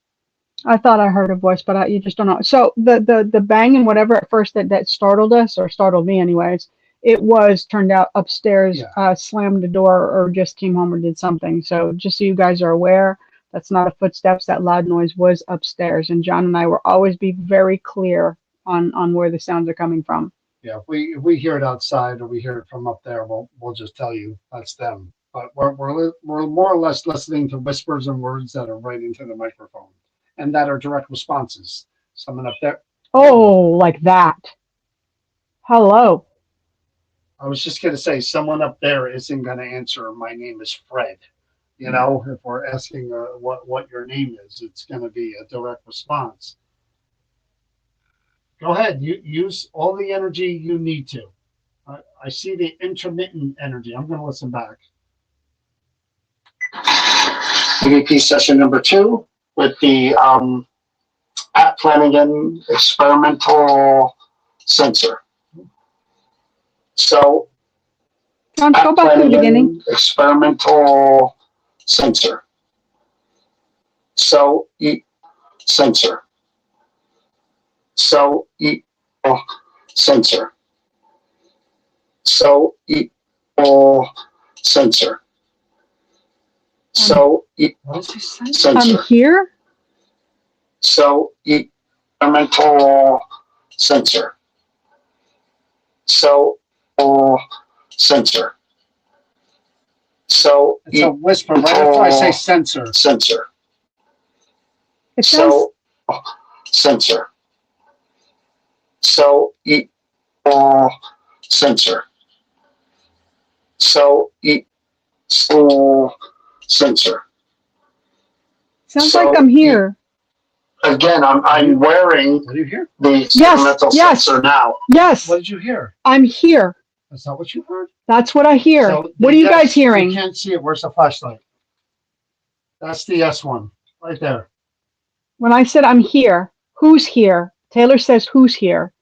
I thought I heard a voice, but you just don't know. So the bang and whatever at first that startled us, or startled me anyways, it was turned out upstairs, Yeah. slammed the door or just came home or did something. So just so you guys are aware, that's not a footsteps. That loud noise was upstairs, and John and I will always be very clear on where the sounds are coming from. Yeah, if we hear it outside or we hear it from up there, we'll just tell you that's them. But we're more or less listening to whispers and words that are right into the microphone, and that are direct responses. Someone up there. Oh, like that. Hello. I was just gonna say, someone up there isn't gonna answer. My name is Fred. You know, if we're asking what your name is, it's gonna be a direct response. Go ahead. You use all the energy you need to. I see the intermittent energy. I'm gonna listen back. EVP session number 2 with the at Flanagan experimental sensor. So John, go at back to the Flanagan beginning. experimental sensor. So sensor. So sensor. So sensor. So What does he say? sensor. I'm here. So experimental sensor. So sensor. So It's a whisper right after I say sensor. sensor. It sounds So sensor. So sensor. So sensor. sounds so like I'm here. Again, I'm wearing What do you hear? the experimental yes. sensor now. Yes, What did you hear? I'm here. That's not what you heard? That's what I hear. So What are the you yes, guys hearing? You can't see it. Where's the flashlight? That's the yes one. Right there. When I said I'm here, who's here? Taylor says who's here?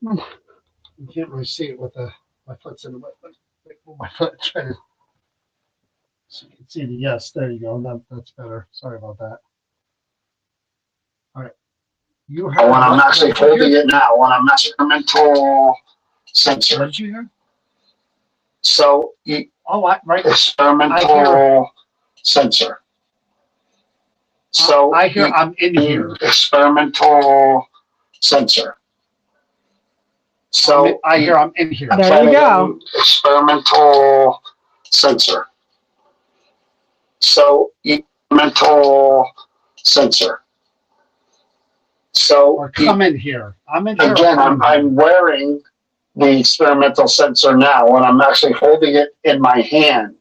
You can't really see it with my foot's in the way. My foot trying to. So you can see the yes. There you go. That's better. Sorry about that. All right. You heard. When I'm what? actually What did you holding hear? it now, when I'm experimental sensor. What did you hear? So Oh, right. experimental sensor. So I hear. I'm in here. experimental sensor. So I hear. I'm in here. There you go. Experimental sensor. So experimental sensor. So Or come in here. I'm in here. again, I'm wearing the experimental sensor now, and I'm actually holding it in my hand,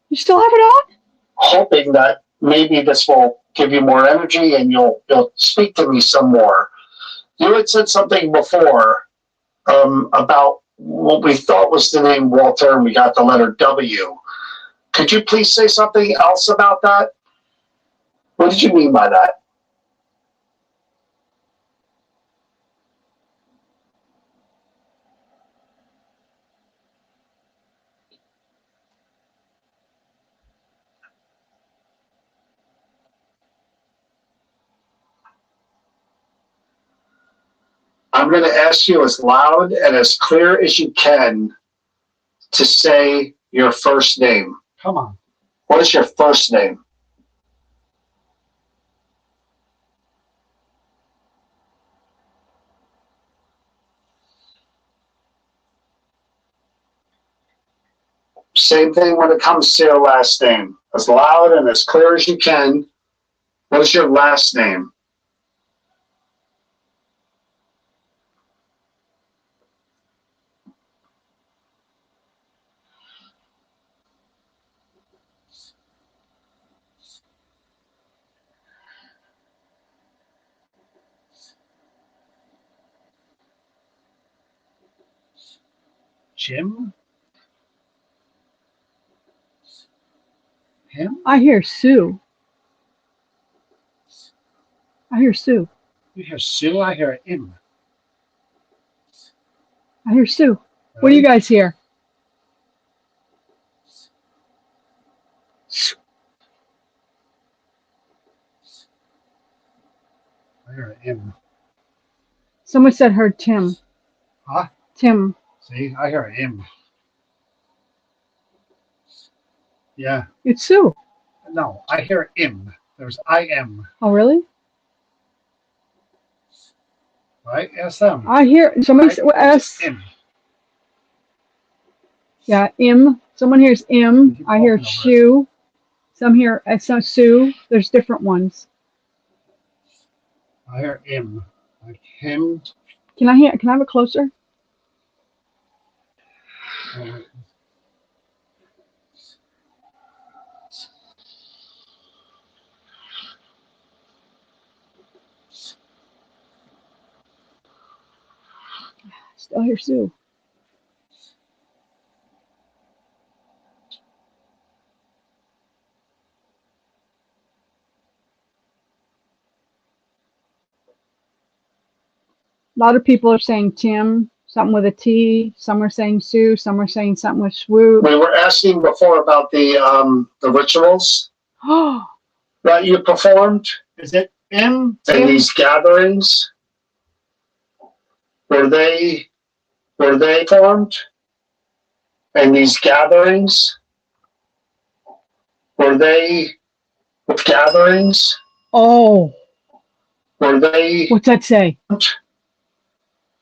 You still have it on? hoping that maybe this will give you more energy and you'll speak to me some more. You had said something before about what we thought was the name Walter, and we got the letter W. Could you please say something else about that? What did you mean by that? I'm going to ask you as loud and as clear as you can to say your first name. Come on. What is your first name? Same thing when it comes to your last name. As loud and as clear as you can. What is your last name? Jim? Him? I hear Sue. I hear Sue. You hear Sue? I hear him. I hear Sue. What do you guys hear? I hear him. Someone said heard Tim. Huh? Tim. See, I hear him. Yeah. It's Sue. No, I hear him. There's I am. Oh, really? Right? Ask them. I hear somebody asked. Him. Yeah, im. Someone hears im. I hear shoe. Some hear some Sue. There's different ones. I hear him. Like him. Can I hear? Can I have it closer? Still hear Sue. A lot of people are saying Tim, something with a T. Some are saying Sue. Some are saying something with swoop. We were asking before about the rituals Oh, that you performed Is it M? in Tim? these gatherings. Were they formed in these gatherings? Were they gatherings? oh, Were they what's that say?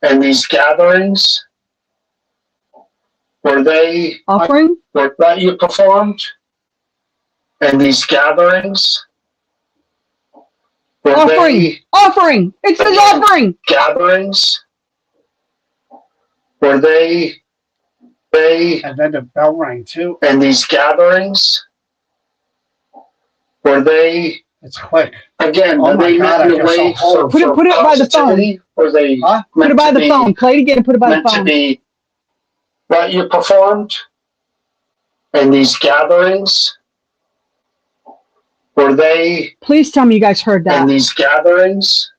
in these gatherings? Were they Offering? that you performed in these gatherings? Were Offering. they Offering. It says offering. gatherings? Were they And then the bell rang too. in these gatherings? Were they It's quick. again? Oh Were my they God, meant I in a feel so way old. for Put it by the phone. positivity? Were they Huh? Put meant it by to the be phone. Play it again and put it by the meant to phone. be that you performed in these gatherings? Were they Please tell me you guys heard in that. these gatherings?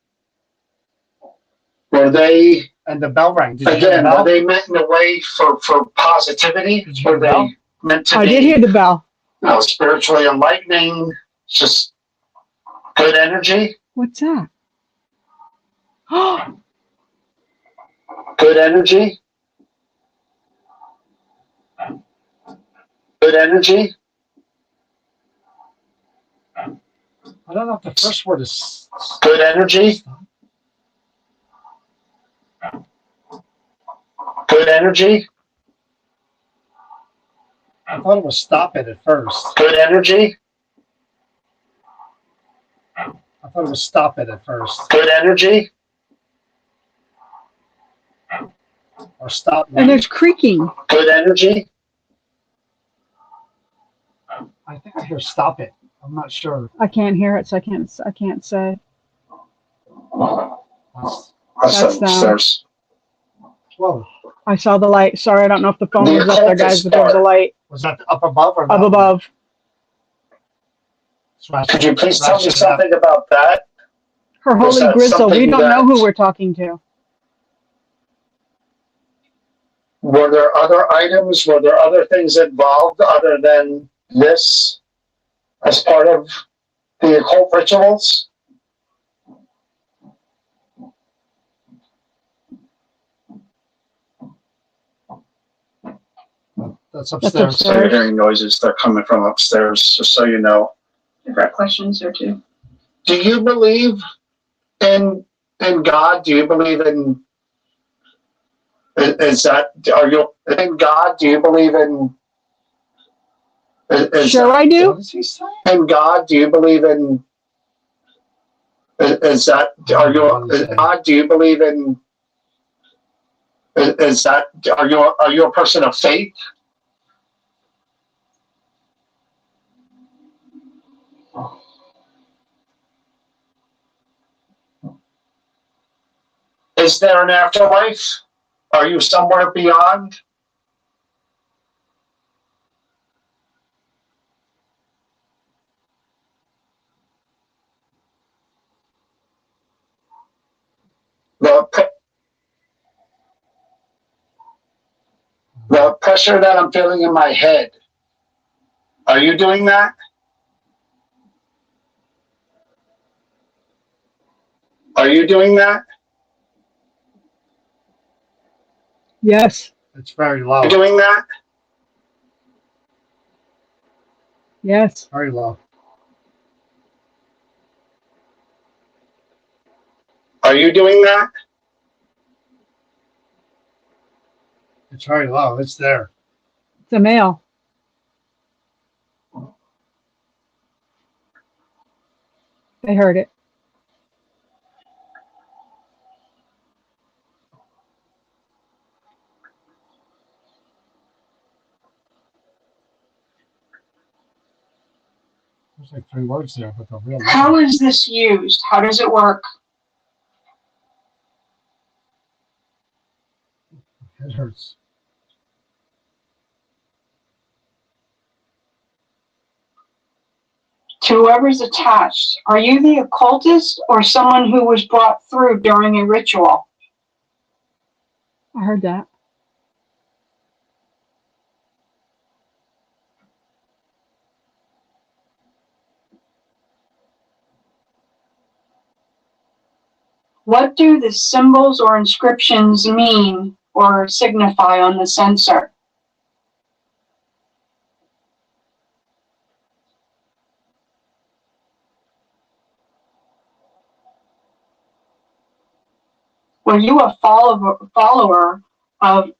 Were they And the bell rang. Did you hear the again? Were bell? they meant in a way for positivity? Did you hear Were the bell? they meant to I be did hear the bell. spiritually enlightening? Just good energy, What's that? Oh, good energy, good energy. I don't know if the first word is. Good energy. Good energy. I thought it was stop it at first. Good energy. I thought it was stop it at first. Good energy. Or stop me. and there's creaking. Good energy. I think I hear stop it. I'm not sure. I can't hear it, so I can't say. That's them. Upstairs. Whoa. I saw the light. Sorry, I don't know if the phone The was up there, guys, occultist but there was a part. light Was that up above or up down? above. Could you please tell me something about that? Her Was holy that gristle. We something don't know that- who we're talking to. Were there other items? Were there other things involved other than this as part of the occult rituals? That's That's upstairs. So you're upstairs. hearing noises. They're coming from upstairs, just so you know. I've got questions there too. Do you believe in God? Do you believe in is that are you in God? Do you believe in is Sure, that, I do. What does he say? in God? Do you believe in is that are you in God? Do you believe in is that are you a person of faith? Is there an afterlife? Are you somewhere beyond? The the pressure that I'm feeling in my head. Are you doing that? Are you doing that? Yes. It's very low. Are you doing that? Yes. Very low. Are you doing that? It's very low. It's there. It's a male. They heard it. There's like 3 words there, but the real. How is this used? How does it work? It hurts. To whoever's attached, are you the occultist or someone who was brought through during a ritual? I heard that. What do the symbols or inscriptions mean or signify on the censer? Were you a follower of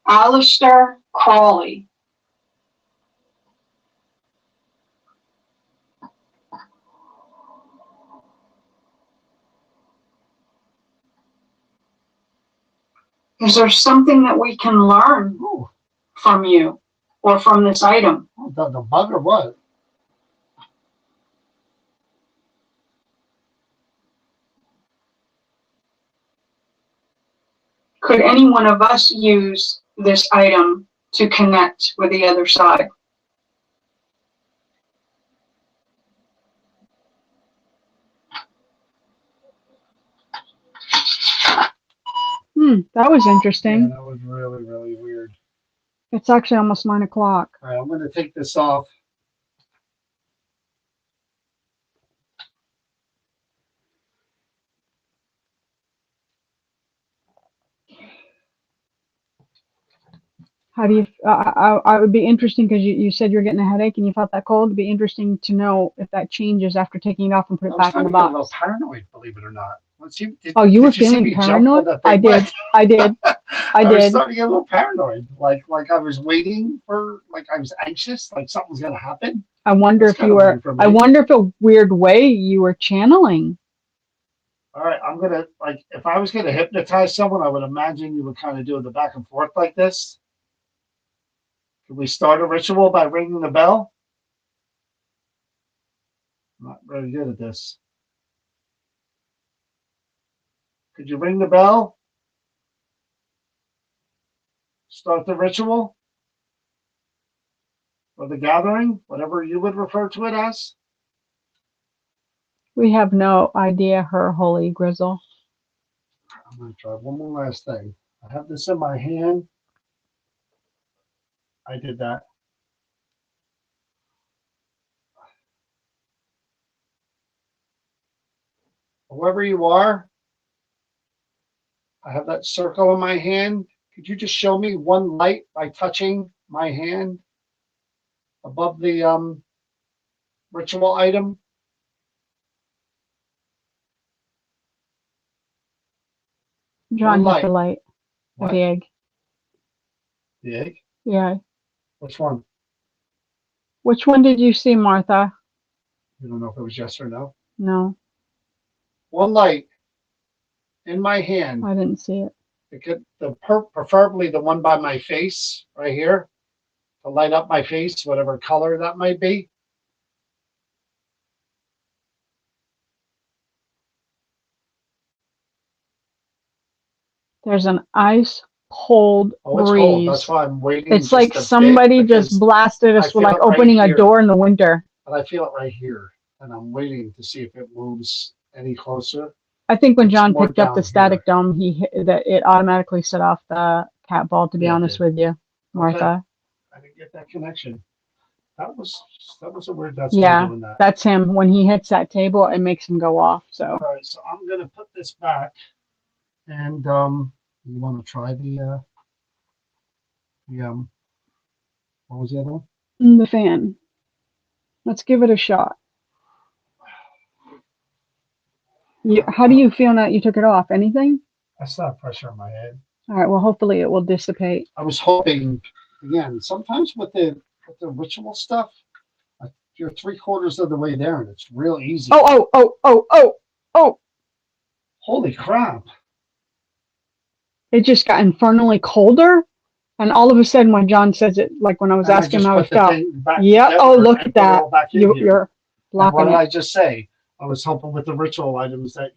Aleister Crowley? Is there something that we can learn Ooh, from you or from this item? the bug or what? Could any one of us use this item to connect with the other side? That was Yeah, interesting. that was really, really weird. It's actually almost 9 o'clock. All right, I'm going to take this off. How do you? I would be interesting because you said you're getting a headache and you felt that cold. It'd be interesting to know if that changes after taking it off and put I it was back in the starting to get a little box. paranoid, believe it or not. Oh, you were did see feeling me jump paranoid? when that I thing did. went? I did. I I was did. starting to get a little paranoid, like I was waiting for, like I was anxious, like something was gonna happen. I wonder That's if you kinda were. weird for I me. wonder if a weird way you were channeling. All right, I'm gonna, like, if I was gonna hypnotize someone, I would imagine you would kind of do the back and forth like this. Can we start a ritual by ringing the bell? I'm not very good at this. Could you ring the bell? Start the ritual? Or the gathering, whatever you would refer to it as? We have no idea, Her Holy Grizzle. I'm gonna try one more last thing. I have this in my hand. I did that. Whoever you are, I have that circle in my hand. Could you just show me one light by touching my hand above the ritual item? John One hit the light. What? The egg. The egg? Yeah. Which one? Which one did you see, Martha? You don't know if it was yes or no. No, One light in my hand. I didn't see it. It could preferably the one by my face right here to light up my face, whatever color that might be. There's an ice cold Oh, it's cold. breeze. That's why I'm waiting. It's just like a somebody bit, just because blasted I us with feel like it right opening a here. door in the winter. but I feel it right here, and I'm waiting to see if it moves any closer. I think when It's John more picked up the down static here. dome, it automatically set off the cat ball. To be Yeah, it honest did. with you, Martha. I didn't get that connection. That was a weird. That's Yeah, doing that. that's him. When he hits that table, it makes him go off. So All right, so I'm gonna put this back, and you want to try the what was the other one? the fan. Let's give it a shot. How do you feel now that you took it off? Anything? I still have pressure on my head. All right. Well, hopefully it will dissipate. I was hoping, again, sometimes with the ritual stuff, you're 3/4 of the way there, and it's real easy. Oh! Holy crap! It just got infernally colder, and all of a sudden, when John says it, like when I was And I asking just him how put it the felt. thing back Yeah. together Oh, look and at put it that. all back in here. You're what blocking did it. I just say? I was helping with the ritual items that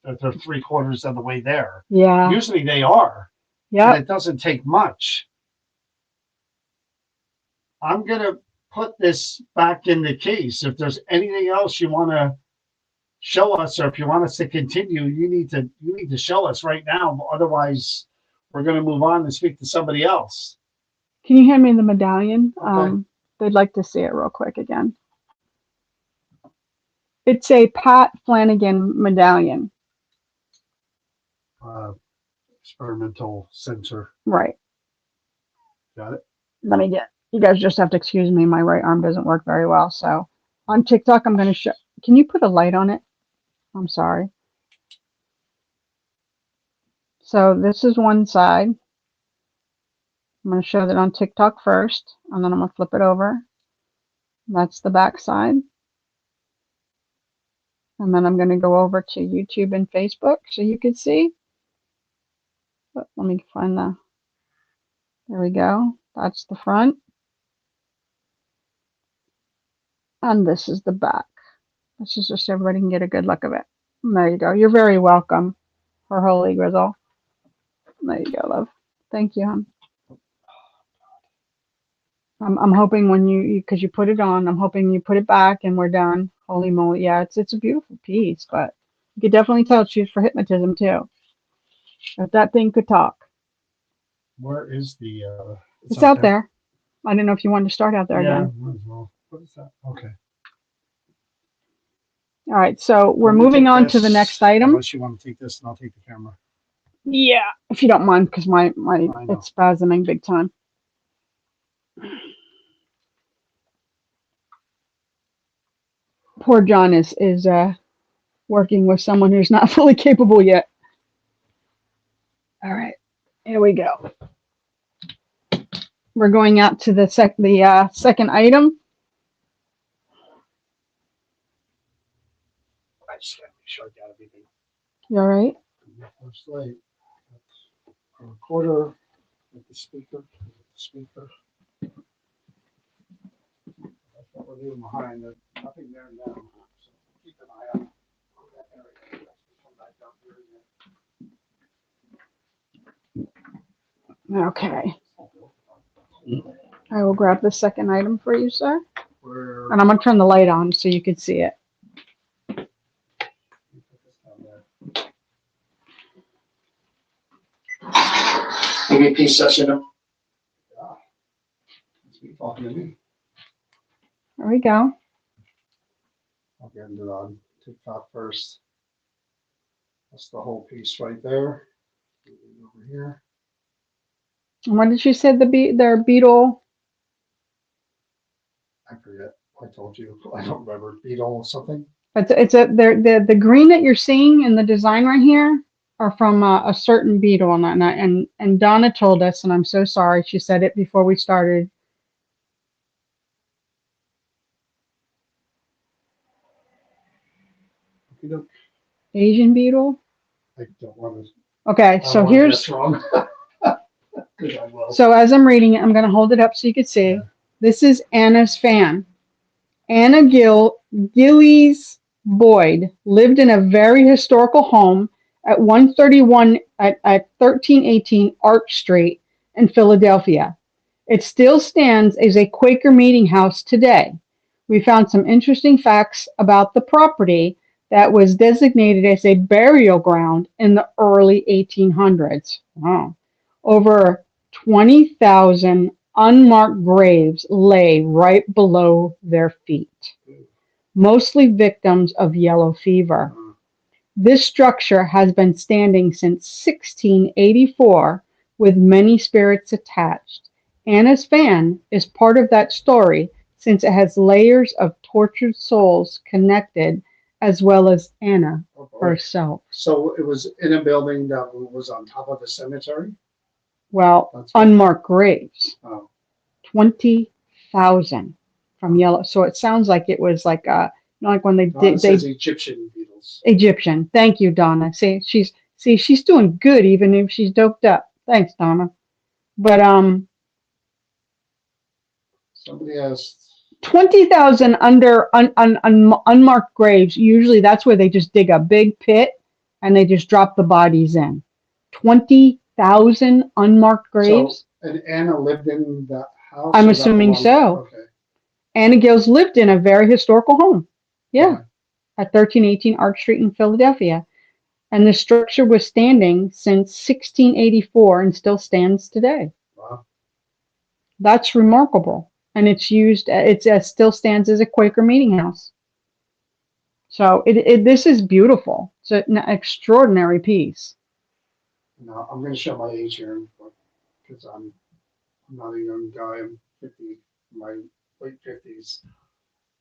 that they're 3/4 of the way there. Yeah. Usually they are, and Yep. it doesn't take much. I'm gonna put this back in the case. If there's anything else you want to show us, or if you want us to continue, you need to show us right now. Otherwise, we're gonna move on and speak to somebody else. Can you hand me the medallion? Okay. They'd like to see it real quick again. It's a Pat Flanagan medallion. Experimental sensor. Right. Got it. Let me get, you guys just have to excuse me. My right arm doesn't work very well. So on TikTok, I'm going to show, can you put a light on it? I'm sorry. So this is one side. I'm going to show that on TikTok first, and then I'm going to flip it over. That's the back side. And then I'm going to go over to YouTube and Facebook so you can see. But let me find the, there we go. That's the front. And this is the back. This is just so everybody can get a good look of it. And there you go. You're very welcome for Holy Grizzle. There you go, love. Thank you, hon. I'm hoping when because you put it on, I'm hoping you put it back and we're done. Holy moly. Yeah, it's a beautiful piece, but you could definitely tell it's used for hypnotism too. If that thing could talk. Where is the? It's out there. I didn't know if you wanted to start out there again. Might as well. What is that? Okay. All right, so we're Let me moving take on to the this, next item. Unless you want to take this, and I'll take the camera. Yeah, if you don't mind, because my know. it's spasming big time. Poor John is working with someone who's not fully capable yet. All right, here we go. We're going out to the second item. I just gotta make sure I got everything. You all right? First light. A recorder with the speaker. That's what we're leaving behind. There's nothing there now. So keep an eye out on that area. Come back down here again. Okay. I will grab the second item for you, sir. Where? And I'm gonna turn the light on so you can see it. EVP session. Talking to me. There we go. I'll get into it on TikTok first. That's the whole piece right there. Over here. And what did you say their beetle? I forget. I told you. I don't remember. Beetle something. The green that you're seeing in the design right here are from a certain beetle, and Donna told us, and I'm so sorry. She said it before we started. Asian beetle. I don't want to. Okay, so here's. Wrong. So as I'm reading it, I'm going to hold it up so you can see. Yeah. This is Anna's fan. Anna Gillies Boyd lived in a very historical home at 131 at 1318 Arch Street in Philadelphia. It still stands as a Quaker meeting house today. We found some interesting facts about the property that was designated as a burial ground in the early 1800s. Wow. Over 20,000 unmarked graves lay right below their feet, mostly victims of yellow fever. This structure has been standing since 1684 with many spirits attached. Anna's fan is part of that story since it has layers of tortured souls connected, as well as Anna herself. So it was in a building that was on top of a cemetery? Well, That's unmarked graves. Oh. 20,000 from yellow. So it sounds like it was like like when It says Egyptian beetles. Egyptian. Thank you, Donna. She's doing good even if she's doped up. Thanks, Donna. But Somebody asked. 20,000 under unmarked graves. Usually that's where they just dig a big pit and they just drop the bodies in. 20,000 unmarked graves. So, and Anna lived in the house? I'm or that assuming belonged- so. Okay. Anna Gills lived in a very historical home. Yeah. Okay. At 1318 Arch Street in Philadelphia. And the structure was standing since 1684 and still stands today. Wow. That's remarkable. And it's used, it still stands as a Quaker meeting house. So this is beautiful. It's an extraordinary piece. No, I'm going to show my age here because I'm not a young guy. I'm 50, my late 50s.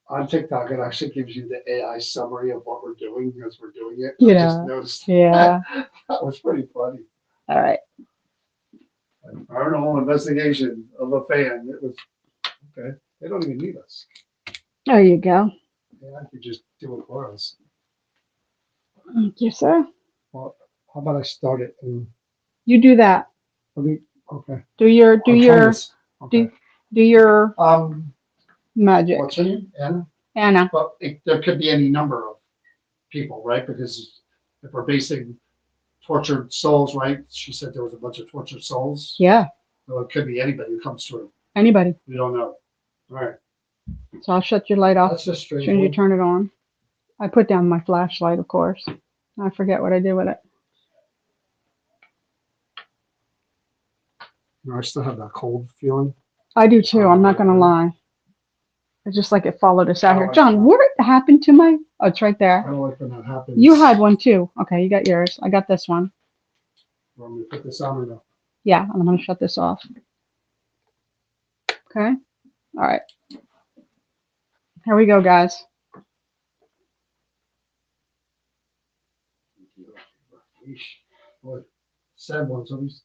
On TikTok, it actually gives you the AI summary of what we're doing as we're doing it. I Yeah. just noticed Yeah. that was pretty funny. All right. Paranormal investigation of a fan. It was okay. They don't even need us. There you go. Yeah, I could just do it for us. Thank you, sir. Well, how about I start it and You do that. okay. Do your I'm trying to- okay. do your magic. What's her name? Anna? Anna. But there could be any number of people, right? Because if we're basing tortured souls, right? She said there was a bunch of tortured souls. Yeah. So it could be anybody who comes through. Anybody. We don't know. All right. So I'll shut your light off That's just as soon as you straight. turn it on. I put down my flashlight, of course. I forget what I did with it. No, I still have that cold feeling. I do too. I'm not gonna lie. It's just like it followed us out Oh, here. I- John, what happened to my? Oh, it's right I there. don't like when that happens. You had one too. Okay, you got yours. I got this one. Want me to put this on or no? Yeah, I'm gonna shut this off. Okay. All right. Here we go, guys. Yeesh. Boy, sad ones always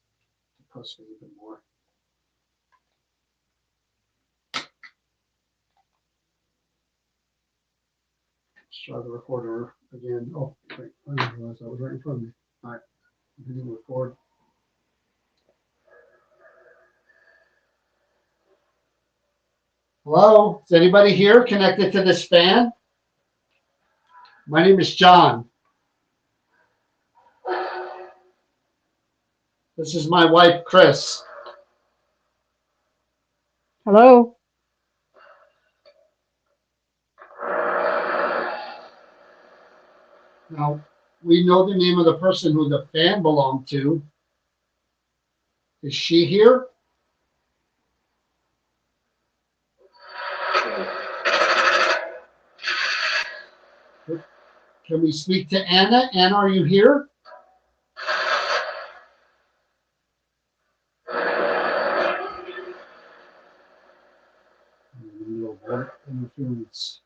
depress me even more. Let's try the recorder again. Oh, wait, I didn't realize that was right in front of me. All right, hitting record. Hello, is anybody here connected to this fan? My name is John. This is my wife, Chris. Hello. Now, we know the name of the person who the fan belonged to. Is she here? Can we speak to Anna? Anna, are you here? Interference.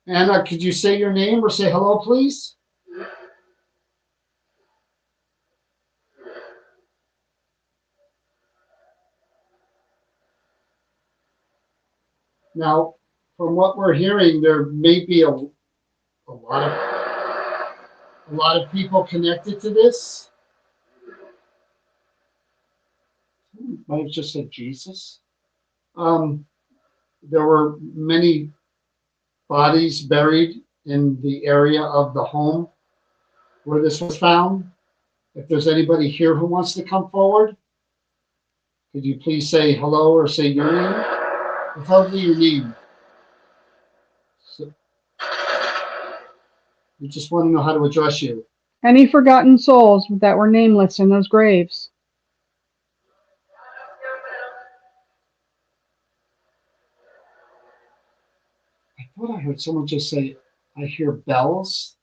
Anna, could you say your name or say hello, please? Now, from what we're hearing, there may be a lot of people connected to this. Might have just said Jesus. There were many bodies buried in the area of the home where this was found. If there's anybody here who wants to come forward, could you please say hello or say your name? Preferably your name. So, we just want to know how to address you. Any forgotten souls that were nameless in those graves? I thought I heard someone just say, I hear bells.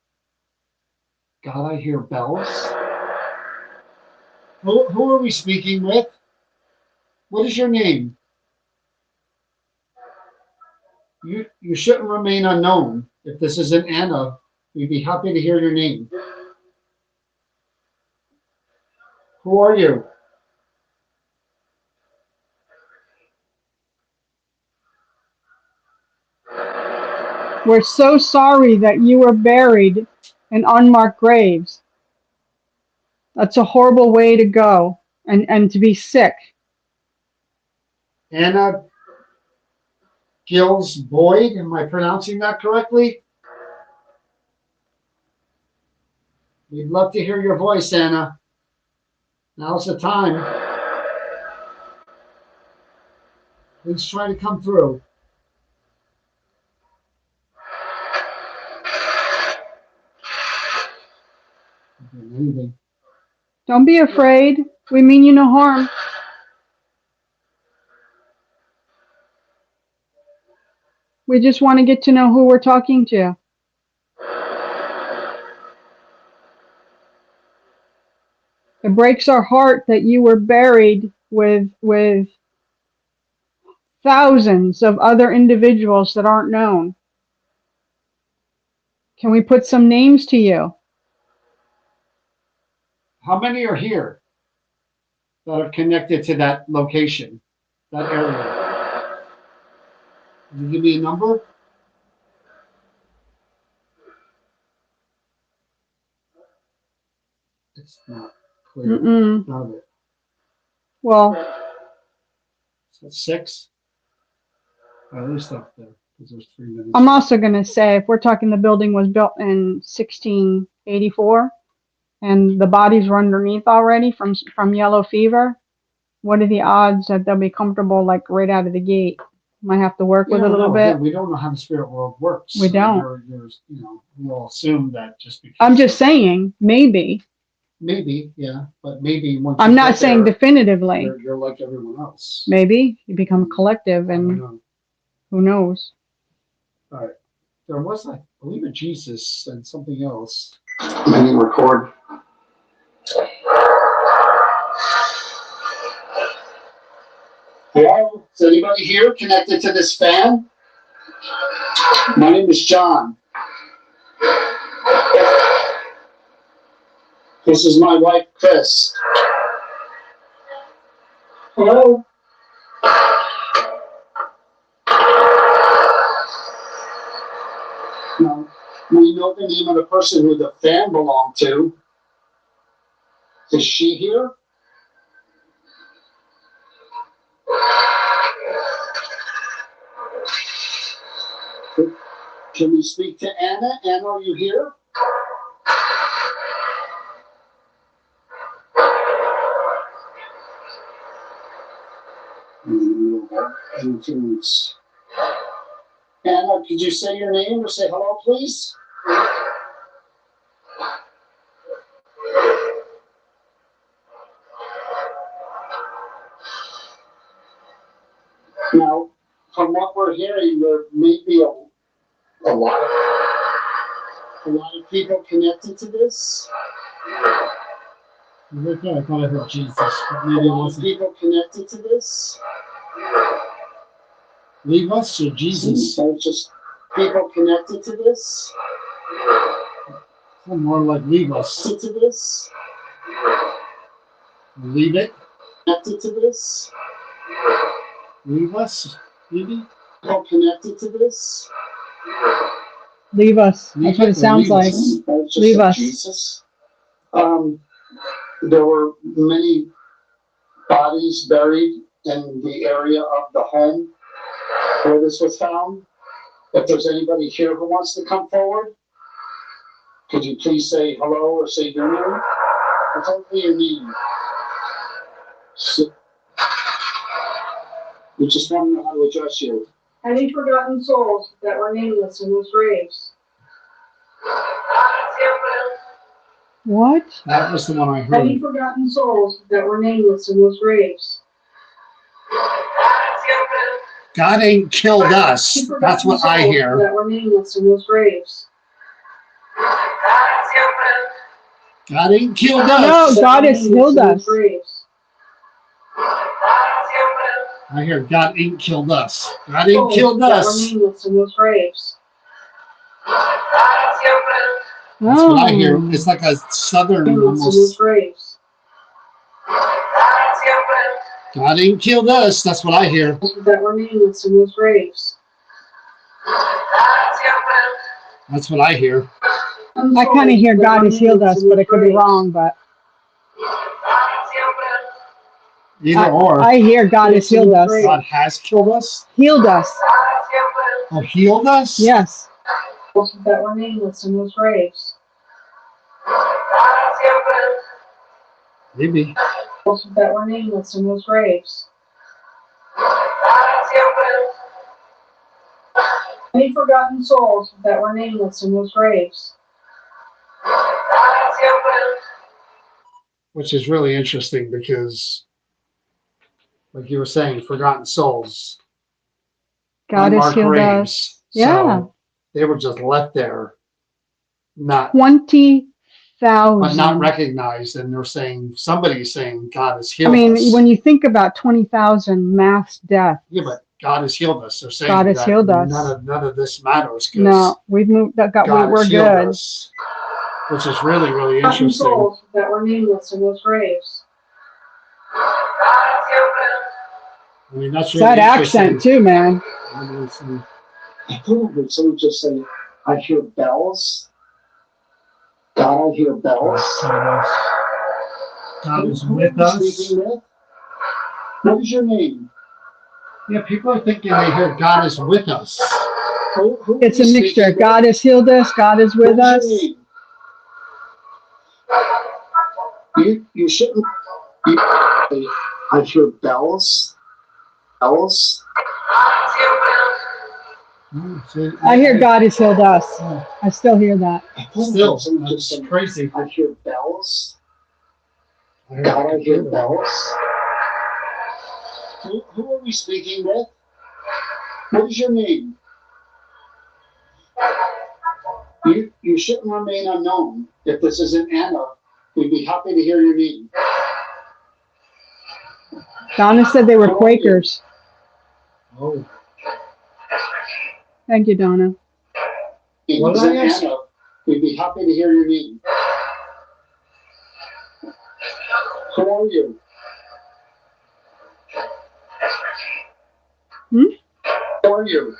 God, I hear bells. Who are we speaking with? What is your name? You shouldn't remain unknown. If this isn't Anna, we'd be happy to hear your name. Who are you? We're so sorry that you were buried in unmarked graves. That's a horrible way to go and to be sick. Anna, Gills Boyd. Am I pronouncing that correctly? We'd love to hear your voice, Anna. Now's the time. Please try to come through. Okay, anything. Don't be afraid. We mean you no harm. We just want to get to know who we're talking to. It breaks our heart that you were buried with thousands of other individuals that aren't known. Can we put some names to you? How many are here that are connected to that location, that area? Can you give me a number? It's not clear. Mm-mm. None of it. Well, So 6? At least up there, because there's 3 minutes. I'm also going to say, if we're talking the building was built in 1684 and the bodies were underneath already from yellow fever, what are the odds that they'll be comfortable like right out of the gate? Might have to work with a little bit. Again, we don't know how the spirit world works. We don't. We'll assume that just because. I'm just saying, maybe. Maybe, yeah, but maybe once. I'm you not get saying there, definitively. You're like everyone else. Maybe you become a collective, I don't and know. who knows? All right. There was, I believe, a Jesus and something else. Let me record. Hello? Is anybody here connected to this fan? My name is John. This is my wife, Chris. Hello? No, we know the name of the person who the fan belonged to. Is she here? Can we speak to Anna? Anna, are you here? Influence. Anna, could you say your name or say hello, please? Now, from what we're hearing, there may be a lot of people connected to this. Okay, I thought I heard Jesus, but maybe a lot of people connected to this. Leave us or Jesus? So just people connected to this. More like leave us. To this. Leave it. Connected to this. Leave us, maybe. People connected to this. Leave us. That's what it sounds like. Leave us. Jesus. There were many bodies buried in the area of the home where this was found. If there's anybody here who wants to come forward, could you please say hello or say your name? It's only your name. So, we just want to know how to address you. Any forgotten souls that were nameless in those graves? What? That was the one I Any heard. forgotten souls that were nameless in those graves? God ain't killed us. Any forgotten That's what I souls hear. That were nameless in those graves. God ain't killed No, us. God has healed us. I hear God ain't killed us. God ain't killed That were us. nameless in those graves. That's what I hear. Oh. It's like a southern Nameless in those almost. graves. God ain't killed us. That's what I hear. That were nameless in those graves. That's what I hear. I kind of hear God has healed us, but it could be wrong. But Either or. I hear God has healed us. God has killed us. Healed us. Oh, healed us? Yes. That were nameless in those graves. Maybe. That were nameless in those graves. Any forgotten souls that were nameless in those graves. Which is really interesting because, like you were saying, forgotten souls. God has unmarked healed us. graves. Yeah. So they were just left there, not 20,000. but not recognized. And they're saying, somebody's saying God has I healed mean, us. when you think about 20,000 mass death, Yeah, but God has healed us. They're saying God has that healed us. none of this matters because no, we've moved. That got God we're has healed good. us, which is really, really Forgotten interesting. souls that were nameless in those graves. I mean, that's It's really that interesting. accent too, man. I mean, it's, I thought I heard someone just say, I hear bells. God, I hear bells. God is Who with are us. you speaking with? What is your name? Yeah, people are thinking they hear God is with us. Who It's are a you mixture. speaking with? God has healed us. God is with What us. is your name? You shouldn't. I hear bells. Bells. I hear God has healed us. I still hear that. Still, Someone that's just said, crazy. I hear bells. I God, I hear computer. bells. Who are we speaking with? What is your name? You shouldn't remain unknown. If this isn't Anna, we'd be happy to hear your name. Donna said they were Quakers. Oh, Thank you, Donna. If What this did I isn't ask? Anna, we'd be happy to hear your name. Who are you? Hmm? Who are you?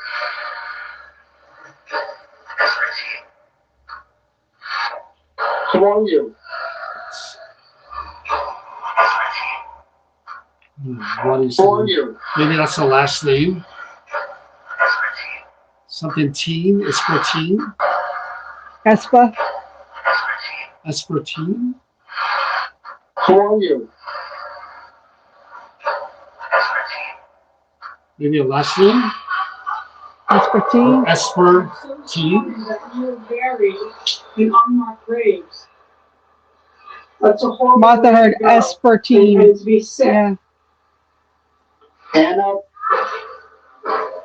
Who are you? what is Who are it? you? Maybe that's the last name. Something teen. It's for teen. Espa. That's for teen. Who are you? Maybe a last name. Espertine. Esper teen. That you were buried in unmarked graves. That's a horrible Martha way heard to go. Espertine. And to be sick. Yeah. Anna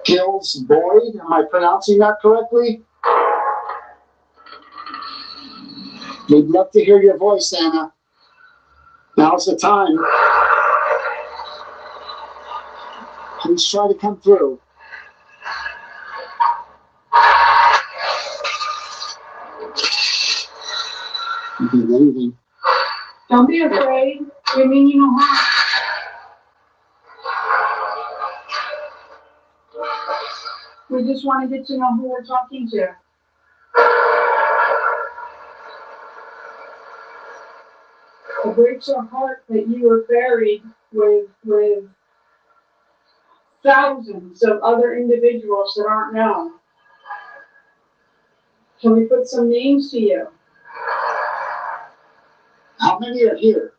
Gills Boyd. Am I pronouncing that correctly? We'd love to hear your voice, Anna. Now's the time. Please try to come through. You can do anything. Don't be afraid. We mean you no harm. We just want to get to know who we're talking to. It breaks our heart that you were buried with thousands of other individuals that aren't known. Can we put some names to you? How many are here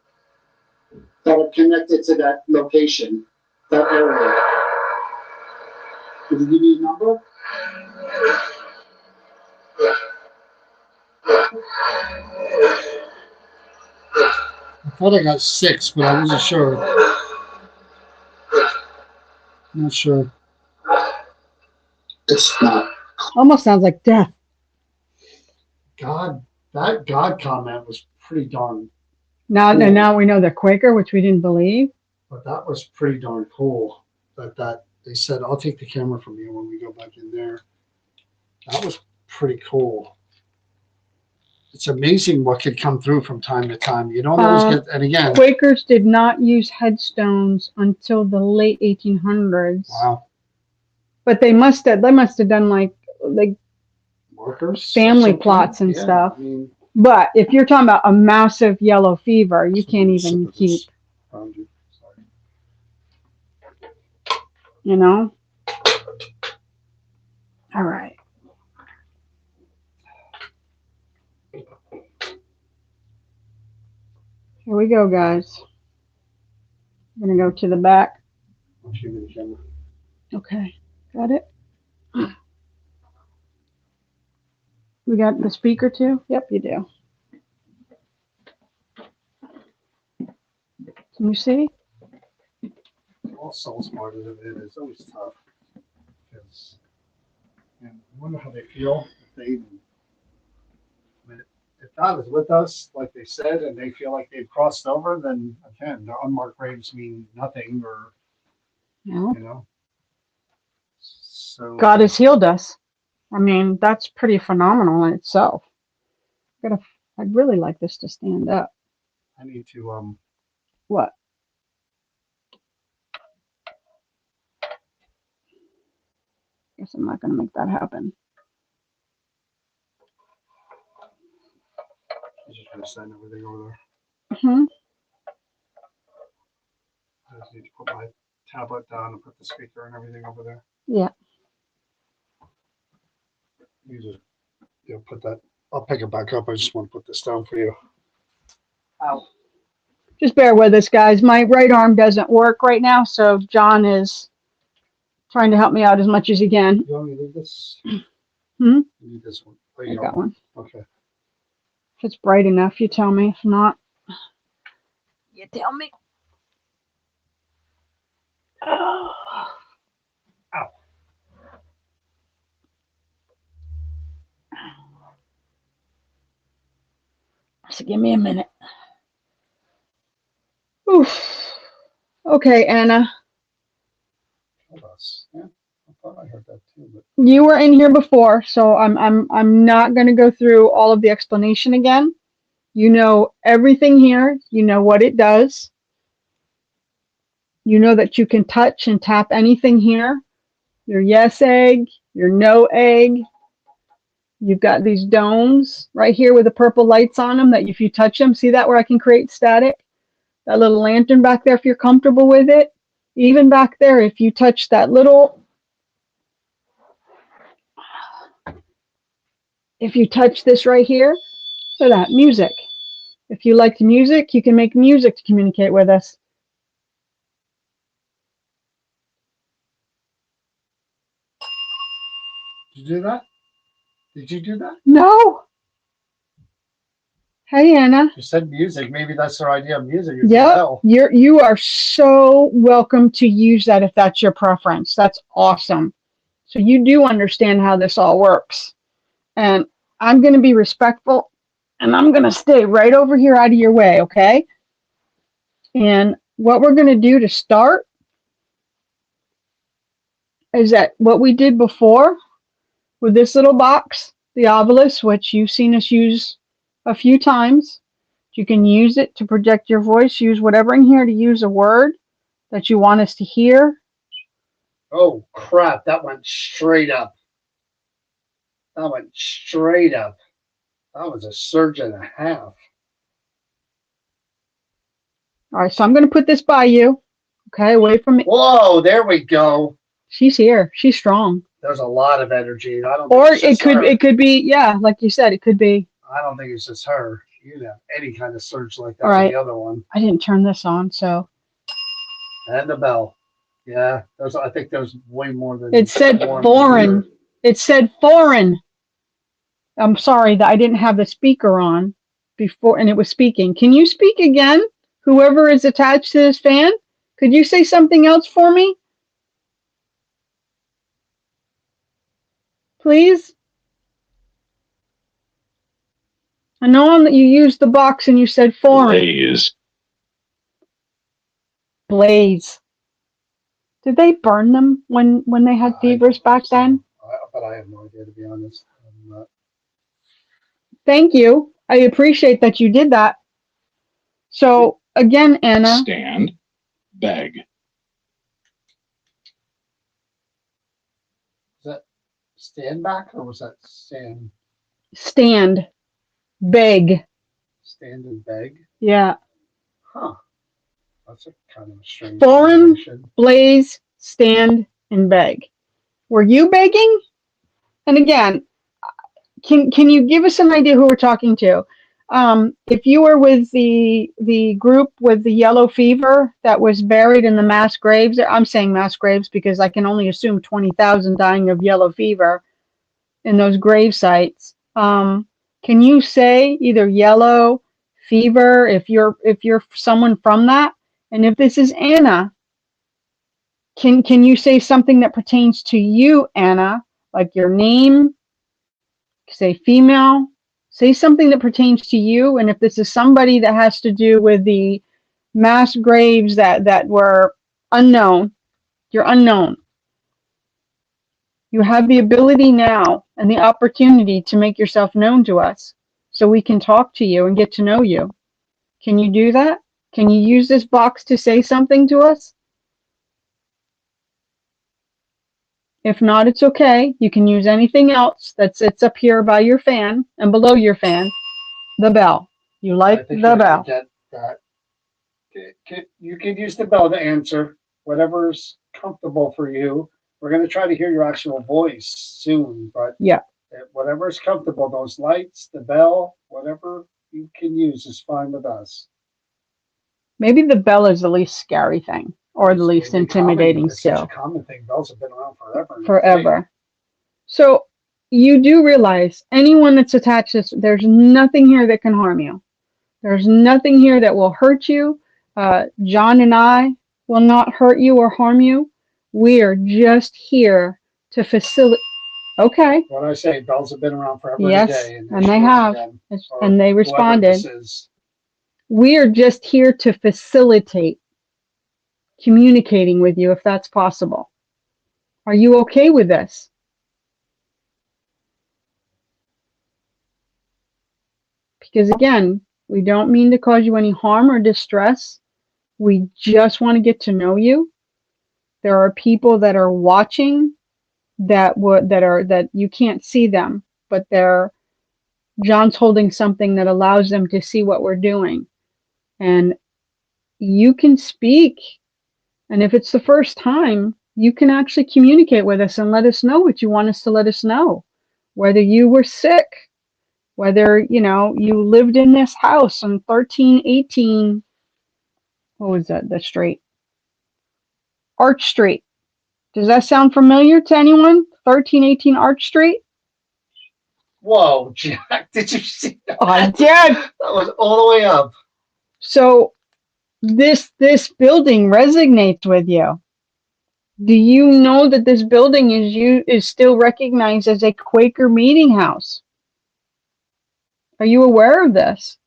that are connected to that location, that area? Can you give me a number? I thought I got 6, but I wasn't sure. Not sure. It's not. Almost sounds like death. God, that God comment was pretty darn. Now, Cool. and now we know they're Quaker, which we didn't believe. But that was pretty darn cool. That they said, "I'll take the camera from you when we go back in there." That was pretty cool. It's amazing what could come through from time to time. You don't always get. And again, Quakers did not use headstones until the late 1800s. wow, But they must have done like workers, family plots and yeah, stuff. I mean, But if you're talking about a massive yellow fever, you can't even keep, you know? All right. Here we go, guys. I'm going to go to the back. I'll show you the camera. Okay. Got it? We got the speaker too? Yep, you do. Can you see? All so smart as it is, it's always tough. Because, and I wonder how they feel if they even. I mean, if God is with us, like they said, and they feel like they've crossed over, then again, the unmarked graves mean nothing, or No. you know. So God has healed us. I mean, that's pretty phenomenal in itself. I'd really like this to stand up. I need to What? Guess I'm not going to make that happen. I just gotta send everything over there. Hmm. I just need to put my tablet down and put the speaker and everything over there. Yeah. You just put that. I'll pick it back up. I just want to put this down for you. Ow. Just bear with us, guys. My right arm doesn't work right now, so John is trying to help me out as much as he can. You want me to leave this? Hmm? You need this one. Oh, I you got one. Okay. If it's bright enough, you tell me. If not, you tell me. Oh. Ow. So give me a minute. Oof. Okay, Anna. Hold us. Yeah, I thought I heard that too, but You were in here before, so I'm not going to go through all of the explanation again. You know everything here. You know what it does. You know that you can touch and tap anything here. Your yes egg, your no egg. You've got these domes right here with the purple lights on them that if you touch them, see that where I can create static? That little lantern back there if you're comfortable with it. Even back there, if you touch that little, if you touch this right here, so that music. If you liked music, you can make music to communicate with us. did you do that? Did you do that? No. Hey, Anna. You said music. Maybe that's their idea of music. Yep. You are so welcome to use that if that's your preference. That's awesome. So you do understand how this all works. And I'm going to be respectful and I'm going to stay right over here out of your way, okay? And what we're going to do to start is that what we did before with this little box, the obelisk, which you've seen us use a few times. You can use it to project your voice. Use whatever in here to use a word that you want us to hear. Oh crap! That went straight up. That went straight up. That was a surge and a half. All right, so I'm going to put this by you, okay, away from me. Whoa! There we go. She's here. She's strong. There's a lot of energy. I don't. Or Think it's just her. it could be, yeah, like you said, it could be. I don't think it's just her. You didn't have any kind of surge like that All right. for the other one. I didn't turn this on, so. And the bell. Yeah, there's. I think there's way more than. It said one foreign. here. It said foreign. I'm sorry that I didn't have the speaker on before and it was speaking. Can you speak again? Whoever is attached to this fan, could you say something else for me? Please? I know that you used the box and you said foreign. Blaze. Blaze. Did they burn them when they had fevers back then? But I have no idea, to be honest. Thank you. I appreciate that you did that. So again, Anna. Stand. Beg. Was that stand back or was that stand? Stand. Beg. Stand and beg? Yeah. Huh. That's a kind of a strange Foreign, combination. blaze, stand, and beg. Were you begging? And again, can you give us an idea who we're talking to? If you were with the group with the yellow fever that was buried in the mass graves, I'm saying mass graves because I can only assume 20,000 dying of yellow fever in those grave sites. Can you say either yellow fever if you're someone from that? And if this is Anna, can you say something that pertains to you, Anna, like your name? Say female. Say something that pertains to you. And if this is somebody that has to do with the mass graves that were unknown, you're unknown. You have the ability now and the opportunity to make yourself known to us so we can talk to you and get to know you. Can you do that? Can you use this box to say something to us? If not, it's okay. You can use anything else that sits up here by your fan and below your fan, the bell. You I like think the you have to bell. get that. You can use the bell to answer whatever's comfortable for you. We're going to try to hear your actual voice soon, but Yeah. whatever's comfortable, those lights, the bell, whatever you can use is fine with us. Maybe the bell is the least scary thing or the least intimidating It's such a still. common thing. Bells have been around forever. Forever. So you do realize anyone that's attached to this, there's nothing here that can harm you. There's nothing here that will hurt you. John and I will not hurt you or harm you. We are just here to facilitate. Okay. What I say, bells have been around forever Yes, and a day. and they have. And they responded. We are just here to facilitate communicating with you if that's possible. Are you okay with this? Because again, we don't mean to cause you any harm or distress. We just want to get to know you. There are people that are watching that you can't see them, but John's holding something that allows them to see what we're doing. And you can speak. And if it's the first time, you can actually communicate with us and let us know what you want us to let us know. Whether you were sick, whether, you lived in this house on 1318, what was that, the street? Arch Street. Does that sound familiar to anyone? 1318 Arch Street? Whoa, Jack, did you see that? I did. That was all the way up. So this building resonates with you. Do you know that this building is still recognized as a Quaker meeting house? Are you aware of this?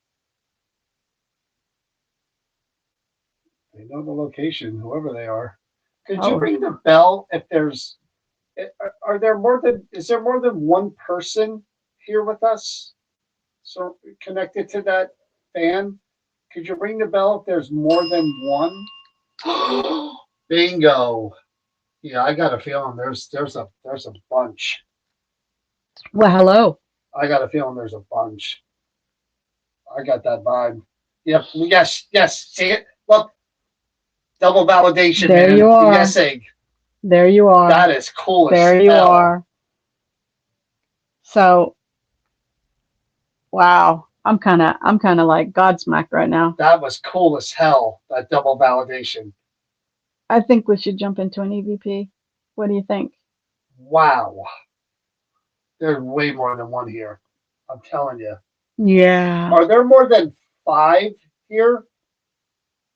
They know the location, whoever they are. Could Oh. you ring the bell if there's? Is there more than one person here with us? So connected to that fan? Could you ring the bell if there's more than one? Bingo. Yeah, I got a feeling there's a bunch. Well, hello. I got a feeling there's a bunch. I got that vibe. Yep. Yes. See it? Look. Double validation, There man. you are. Yes, egg. There you are. That is cool as There you hell. are. So, wow. I'm kind of like Godsmacked right now. That was cool as hell. That double validation. I think we should jump into an EVP. What do you think? Wow. There's way more than one here. I'm telling you. Yeah. Are there more than 5 here?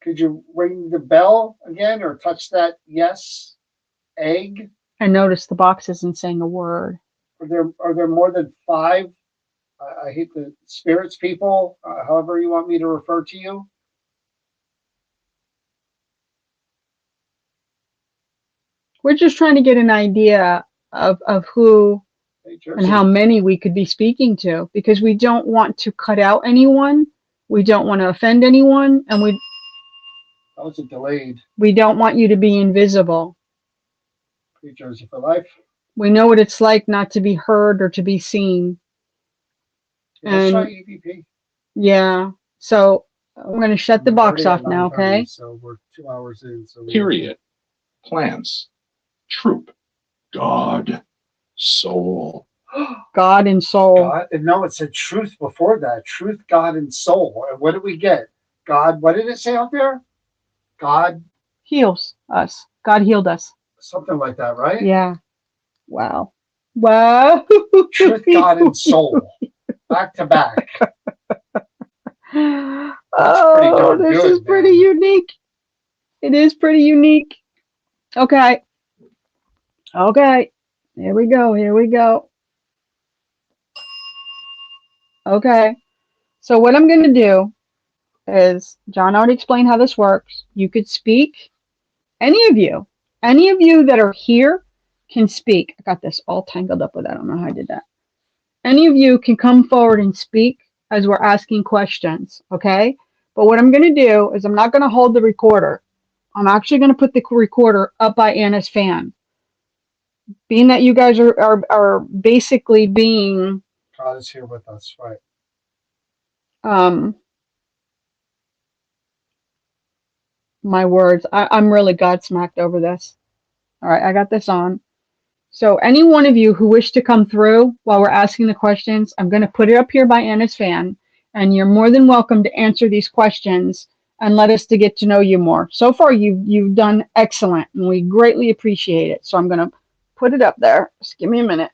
Could you ring the bell again or touch that yes egg? I noticed the box isn't saying a word. Are there more than 5? I hate the spirits people, however you want me to refer to you. We're just trying to get an idea of who Hey, and how many we could be speaking to, because we don't want to cut out anyone. We don't want to offend anyone, and That was a delayed. we don't want you to be invisible. New Jersey for life. We know what it's like not to be heard or to be seen. Let's try And EVP. yeah, so I'm going to shut the We're box already off at now, 9:30, okay? So we're 2 hours in. So Period. Plants. Troop. God. Soul. God and soul. God, no, it said truth before that. Truth, God, and soul. And what did we get? God, what did it say out there? God, Heals us. God healed us. something like that, right? Yeah. Wow. Wow. Truth, God, and soul. Back to back. pretty Oh, darn this good, is pretty man. unique. It is pretty unique. Okay. Okay. Here we go. Here we go. Okay. So what I'm going to do is, John already explained how this works. You could speak. Any of you that are here can speak. I got this all tangled up with that. I don't know how I did that. Any of you can come forward and speak as we're asking questions, okay? But what I'm going to do is I'm not going to hold the recorder. I'm actually going to put the recorder up by Anna's fan. Being that you guys are basically being God is here with us, right? my words, I'm really godsmacked over this. All right, I got this on. So any one of you who wish to come through while we're asking the questions, I'm going to put it up here by Anna's fan, and you're more than welcome to answer these questions and let us to get to know you more. So far, you've done excellent, and we greatly appreciate it. So I'm going to put it up there. Just give me a minute.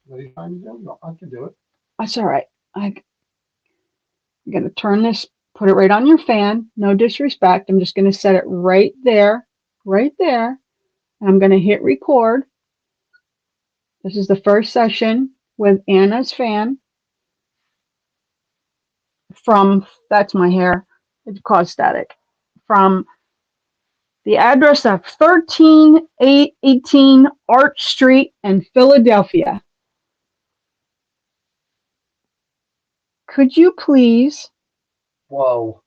What are you trying to do? No, I can do it. That's all right. I'm going to turn this, put it right on your fan. No disrespect. I'm just going to set it right there, right there. And I'm going to hit record. This is the first session with Anna's fan from, that's my hair, it caused static, from the address of 13818 Arch Street in Philadelphia. Could you please Whoa.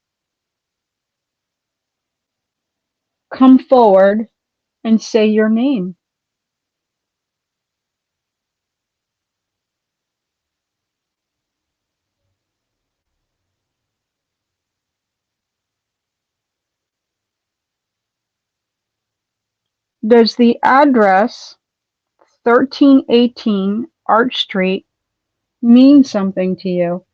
come forward and say your name? Does the address 1318 Arch Street mean something to you?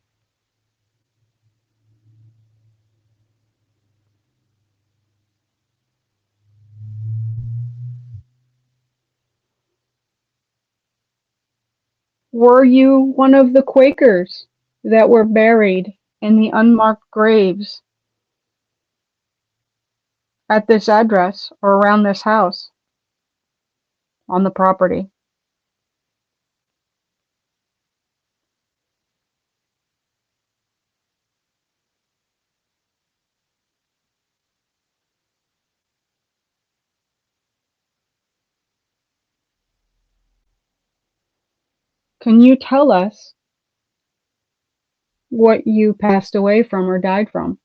Were you one of the Quakers that were buried in the unmarked graves at this address or around this house on the property? Can you tell us what you passed away from or died from?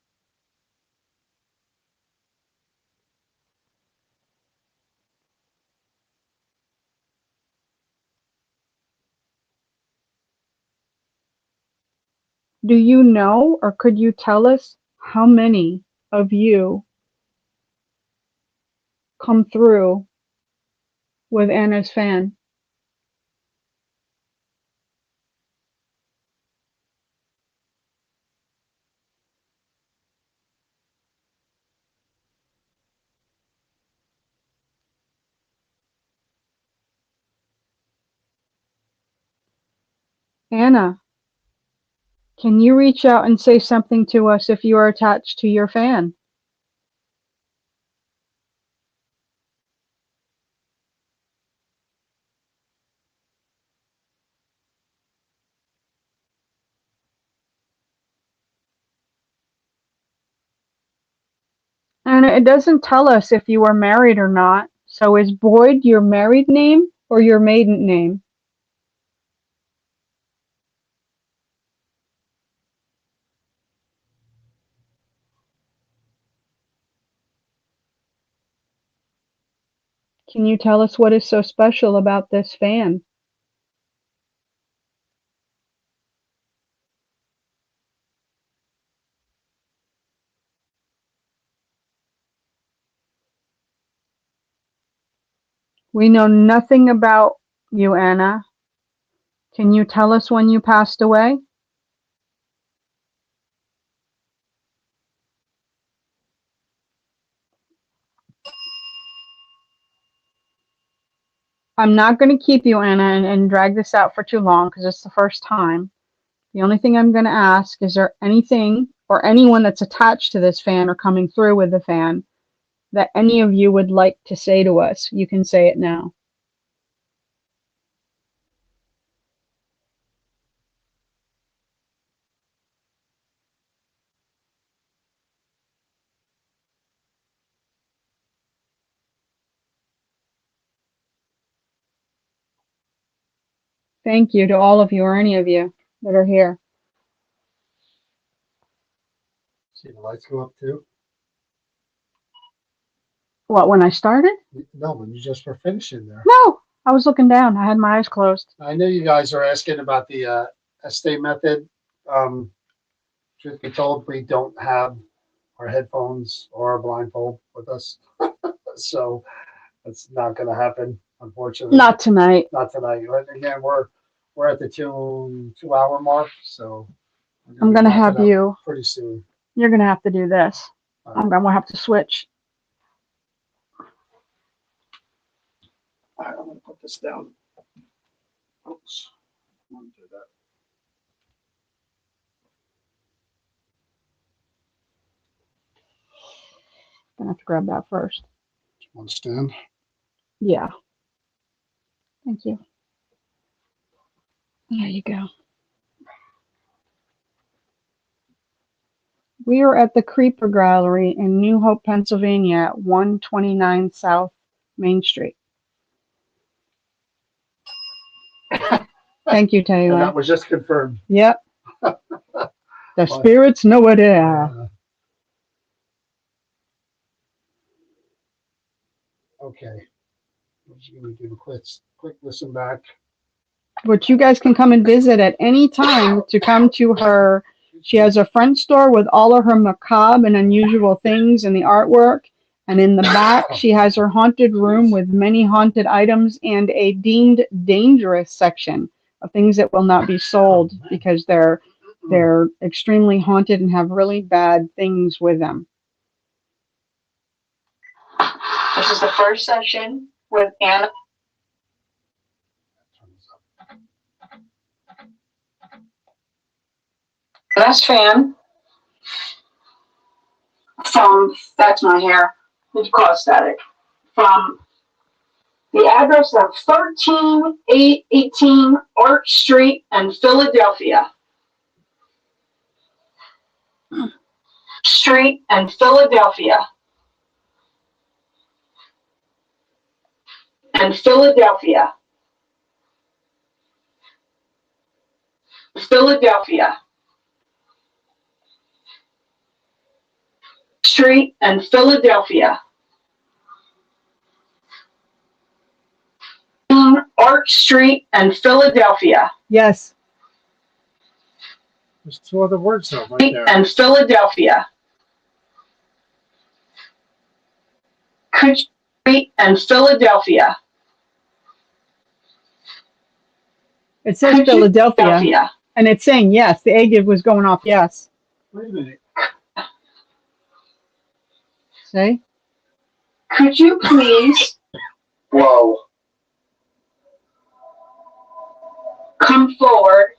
Do you know, or could you tell us how many of you come through with Anna's fan? Anna, can you reach out and say something to us if you are attached to your fan? And it doesn't tell us if you are married or not. So is Boyd your married name or your maiden name? Can you tell us what is so special about this fan? We know nothing about you, Anna. Can you tell us when you passed away? I'm not going to keep you, Anna, and drag this out for too long because it's the first time. The only thing I'm going to ask, is there anything or anyone that's attached to this fan or coming through with the fan that any of you would like to say to us? You can say it now. Thank you to all of you or any of you that are here. See the lights go up too? What, when I started? No, when you just were finishing there. No, I was looking down. I had my eyes closed. I know you guys are asking about the stay method. Truth be told, we don't have our headphones or our blindfold with us. So that's not going to happen, unfortunately. Not tonight. Not tonight. But again, we're at the 2 hour mark, so I'm going to have wrapping up you, pretty soon. you're going to have to do this. All I'm going to have to switch. All right, I'm gonna put this down. Oops. I want to do that. I'm going to have to grab that first. Want to stand? Yeah. Thank you. There you go. We are at the Creeper Gallery in New Hope, Pennsylvania at 129 South Main Street. Thank you, And Taylor. that was just confirmed. Yep. The spirits know it is. Okay. I'm just going to do a quick listen back. Which you guys can come and visit at any time to come to her. She has a front store with all of her macabre and unusual things and the artwork. And in the back, she has her haunted room with many haunted items and a deemed dangerous section of things that will not be sold because they're extremely haunted and have really bad things with them. This is the first session with Anna. Best fan from, that's my hair, it's called static, from the address of 13818 Arch Street in Philadelphia. Street in Philadelphia. And Philadelphia. Philadelphia. Street in Philadelphia. Arch Street in Philadelphia. Yes. There's two other words though, right there. And Philadelphia. Street in Philadelphia. It says Philadelphia. And it's saying yes. The egg was going off yes. Wait a minute. See? Could you please Whoa. come forward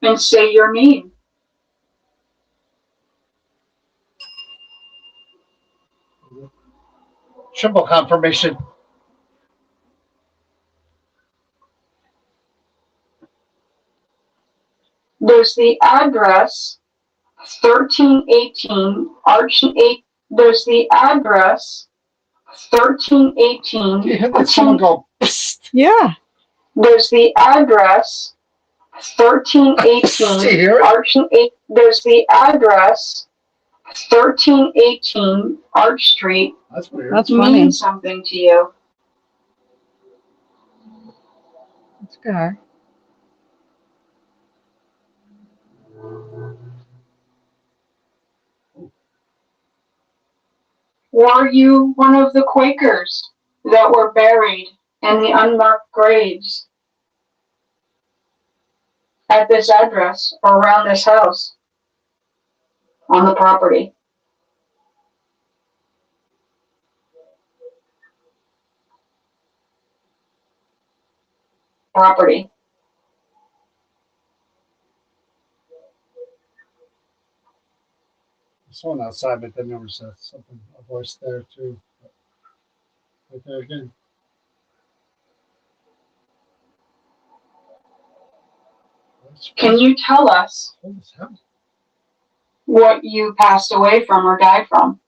and say your name? Triple confirmation. There's the address 1318 Arch 8. There's the address 1318. You hit like someone go, psst. Yeah. There's the address 1318 Do you hear it? Arch 8. There's the address 1318 Arch Street. That's weird. That's funny. Means something to you. That's good. Were you one of the Quakers that were buried in the unmarked graves? at this address or around this house on the property. Property. Someone outside, but then there was something, a voice there too. Right there again. Can you tell us What the hell? what you passed away from or died from?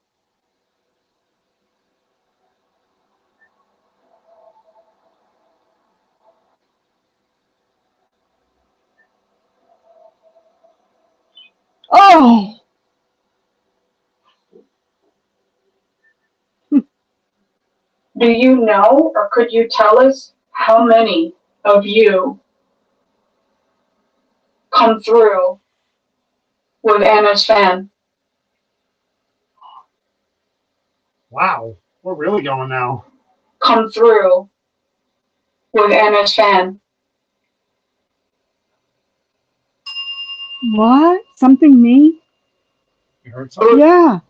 Oh, Do you know, or could you tell us how many of you come through with Anna's fan? Wow, we're really going now. Come through with Anna's fan. what? Something me? You heard something? Yeah.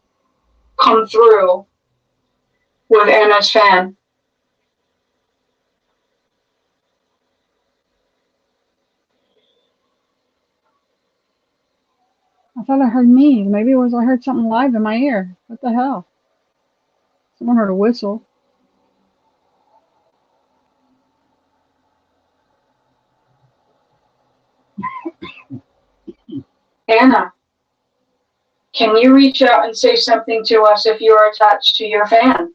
Come through with Anna's fan. I thought I heard me. Maybe it was I heard something live in my ear. What the hell? Someone heard a whistle. Anna, can you reach out and say something to us if you are attached to your fan?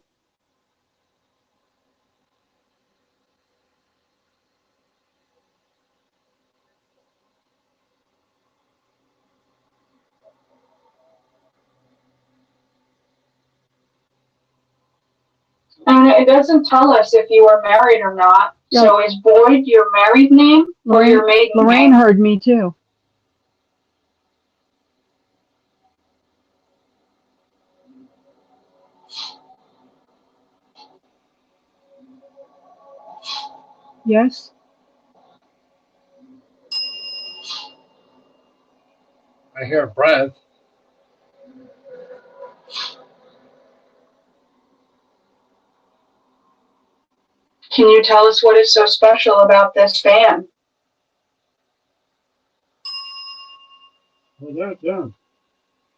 And it doesn't tell us if you are married or not. Yeah. So is Boyd your married name or your maiden Lorraine name? heard me too. Yes. I hear a breath. Can you tell us what is so special about this fan? Well, they're done.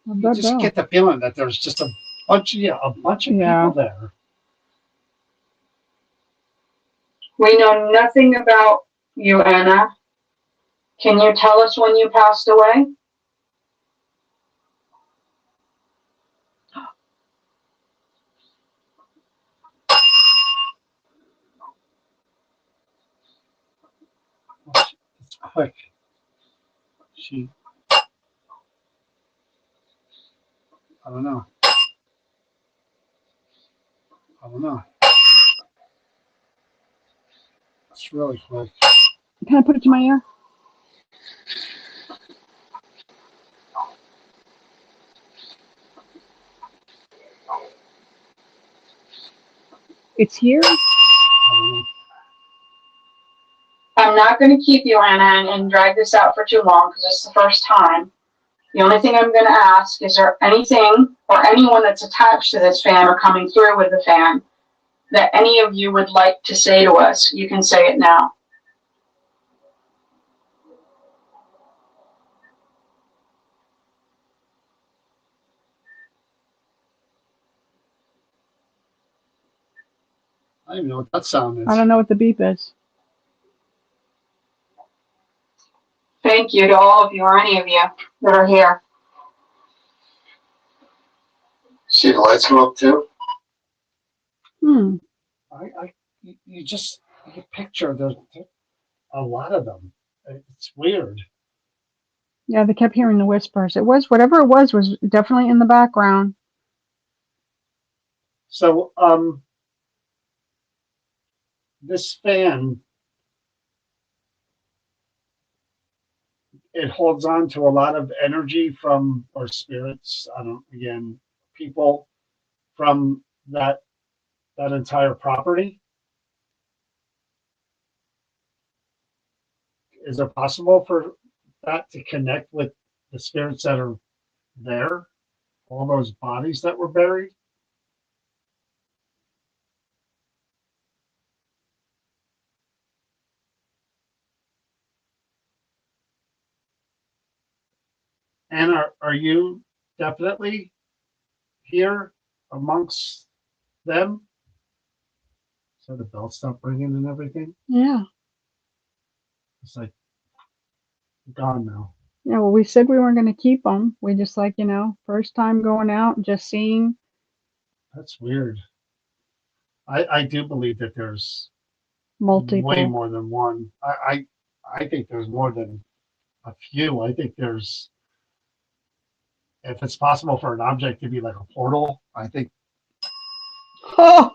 I You bet just so. get the feeling that there's just a bunch of Yeah. people there. We know nothing about you, Anna. Can you tell us when you passed away? It's quick. I don't know. I don't know. It's really quick. Can I put it to my ear? It's here? I don't know. I'm not going to keep you, Anna, and drag this out for too long because it's the first time. The only thing I'm going to ask is there anything or anyone that's attached to this fan or coming through with the fan that any of you would like to say to us? You can say it now. I don't even know what that sound is. I don't know what the beep is. Thank you to all of you or any of you that are here. See the lights go up too? Hmm. You just you picture there's a lot of them. It's weird. Yeah, they kept hearing the whispers. It was whatever it was definitely in the background. So this fan, it holds on to a lot of energy from, or spirits, people from that entire property. Is it possible for that to connect with the spirits that are there? All those bodies that were buried? And are you definitely here amongst them? So the bell stopped ringing and everything? Yeah. It's like gone now. Yeah, well, we said we weren't going to keep them. We just like, first time going out, just seeing. That's weird. I do believe that there's Multiple. way more than one. I think there's more than a few. I think there's, if it's possible for an object to be like a portal, I think I'm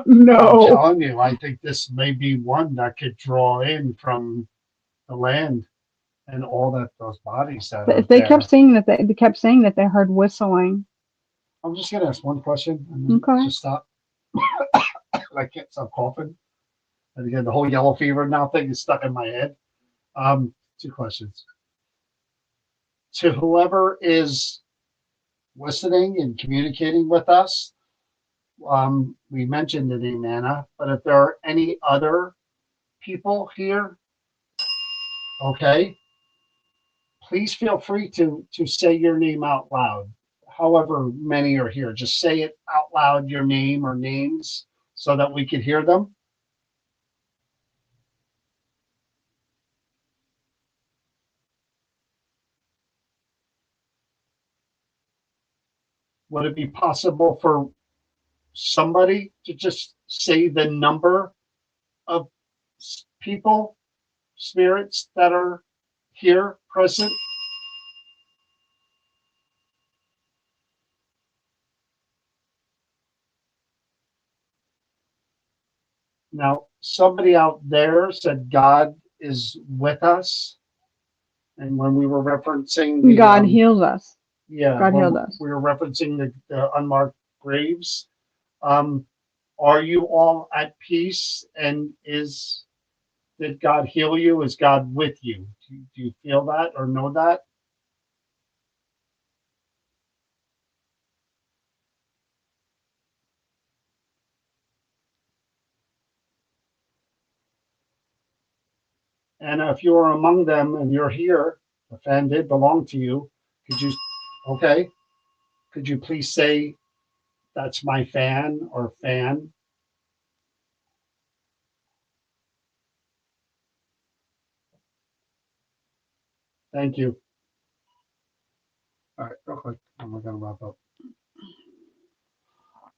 No. telling you, I think this may be one that could draw in from the land and all that those bodies that are They there. kept saying that they kept saying that they heard whistling. I'm just gonna ask one question and then Okay. just stop. I can't stop coughing. And again, the whole yellow fever now thing is stuck in my head. Two questions. To whoever is listening and communicating with us, we mentioned the name Anna, but if there are any other people here, okay, please feel free to say your name out loud. However many are here, just say it out loud, your name or names, so that we can hear them. Would it be possible for somebody to just say the number of people, spirits that are here present? Now, somebody out there said God is with us. And when we were referencing the, God heals us. yeah, God when healed us. we were referencing the unmarked graves. Are you all at peace? And did God heal you? Is God with you? Do you feel that or know that? And if you're among them and you're here, the fan did belong to you. Okay, could you please say that's my fan or fan? Thank you. All right, real quick, and we're gonna wrap up.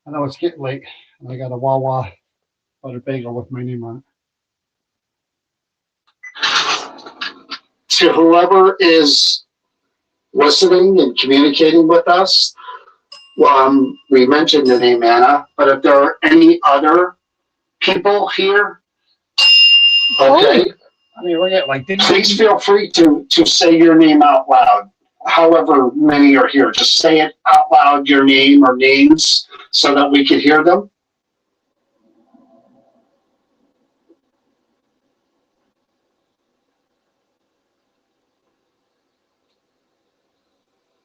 I know it's getting late, and I got a Wawa butter bagel with my name on it. To whoever is listening and communicating with us, we mentioned the name Anna, but if there are any other people here, okay, I mean, look at please feel free to say your name out loud. However many are here, just say it out loud, your name or names, so that we can hear them.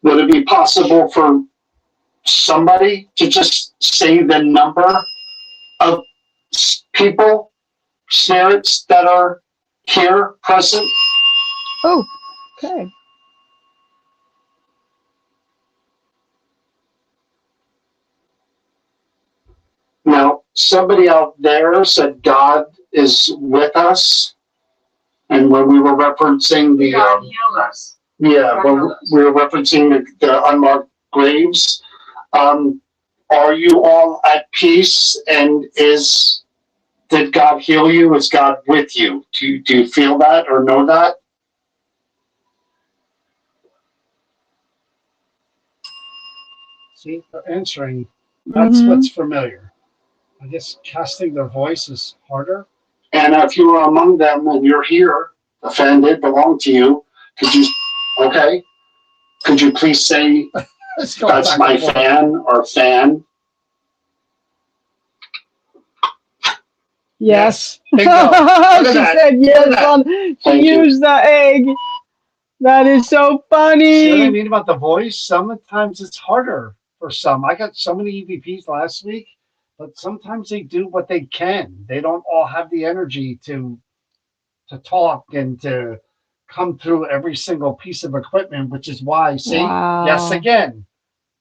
Would it be possible for somebody to just say the number of people, spirits that are here present? Oh, okay. Now, somebody out there said God is with us. And when we were referencing the, God heals us. yeah, when we were referencing the unmarked graves, are you all at peace? And did God heal you? Is God with you? Do you feel that or know that? See, they're answering. That's what's familiar. I guess casting their voice is harder. And if you are among them and you're here, the fan did belong to you, could you please say that's my fan or fan? Yes. Bingo. Look at She that. said yes. Look at She Thank you. used the egg. That is so See what I funny. mean about the voice? Sometimes it's harder for some. I got so many EVPs last week, but sometimes they do what they can. They don't all have the energy to talk and to come through every single piece of equipment, which is why, see, yes, Wow. again,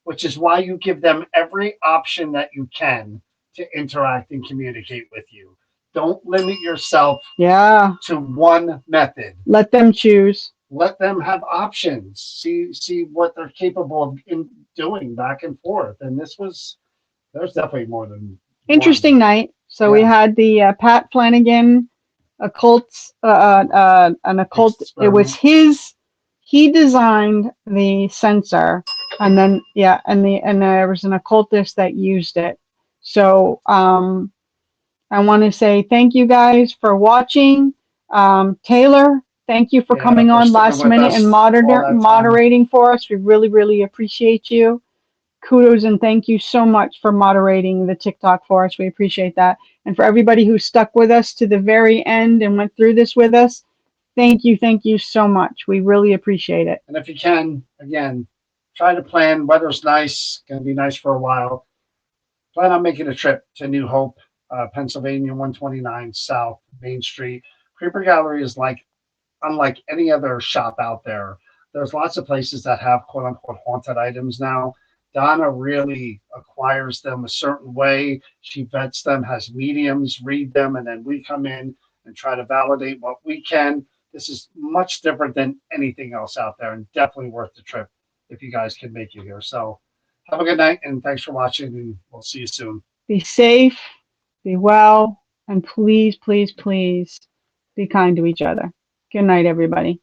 which is why you give them every option that you can to interact and communicate with you. Don't limit yourself Yeah. to one method. Let them choose. Let them have options. See what they're capable of in doing back and forth. And there's definitely more than Interesting one. night. So we Yeah. had the Pat Flanagan occult, an occult. It was Experiment. he designed the sensor, and then and there was an occultist that used it. So I want to say thank you guys for watching. Taylor, thank you for Yeah, coming for on sticking last with minute us and all that time. moderating for us. We really, really appreciate you. Kudos and thank you so much for moderating the TikTok for us. We appreciate that. And for everybody who stuck with us to the very end and went through this with us, thank you so much. We really appreciate it. And if you can, again, try to plan. Weather's nice, gonna be nice for a while. Plan on making a trip to New Hope, Pennsylvania, 129 South Main Street. Creeper Gallery is unlike any other shop out there. There's lots of places that have quote unquote haunted items now. Donna really acquires them a certain way. She vets them, has mediums read them, and then we come in and try to validate what we can. This is much different than anything else out there, and definitely worth the trip if you guys can make it here. So have a good night, and thanks for watching, and we'll see you soon. Be safe, be well, and please, please, please be kind to each other. Good night, everybody.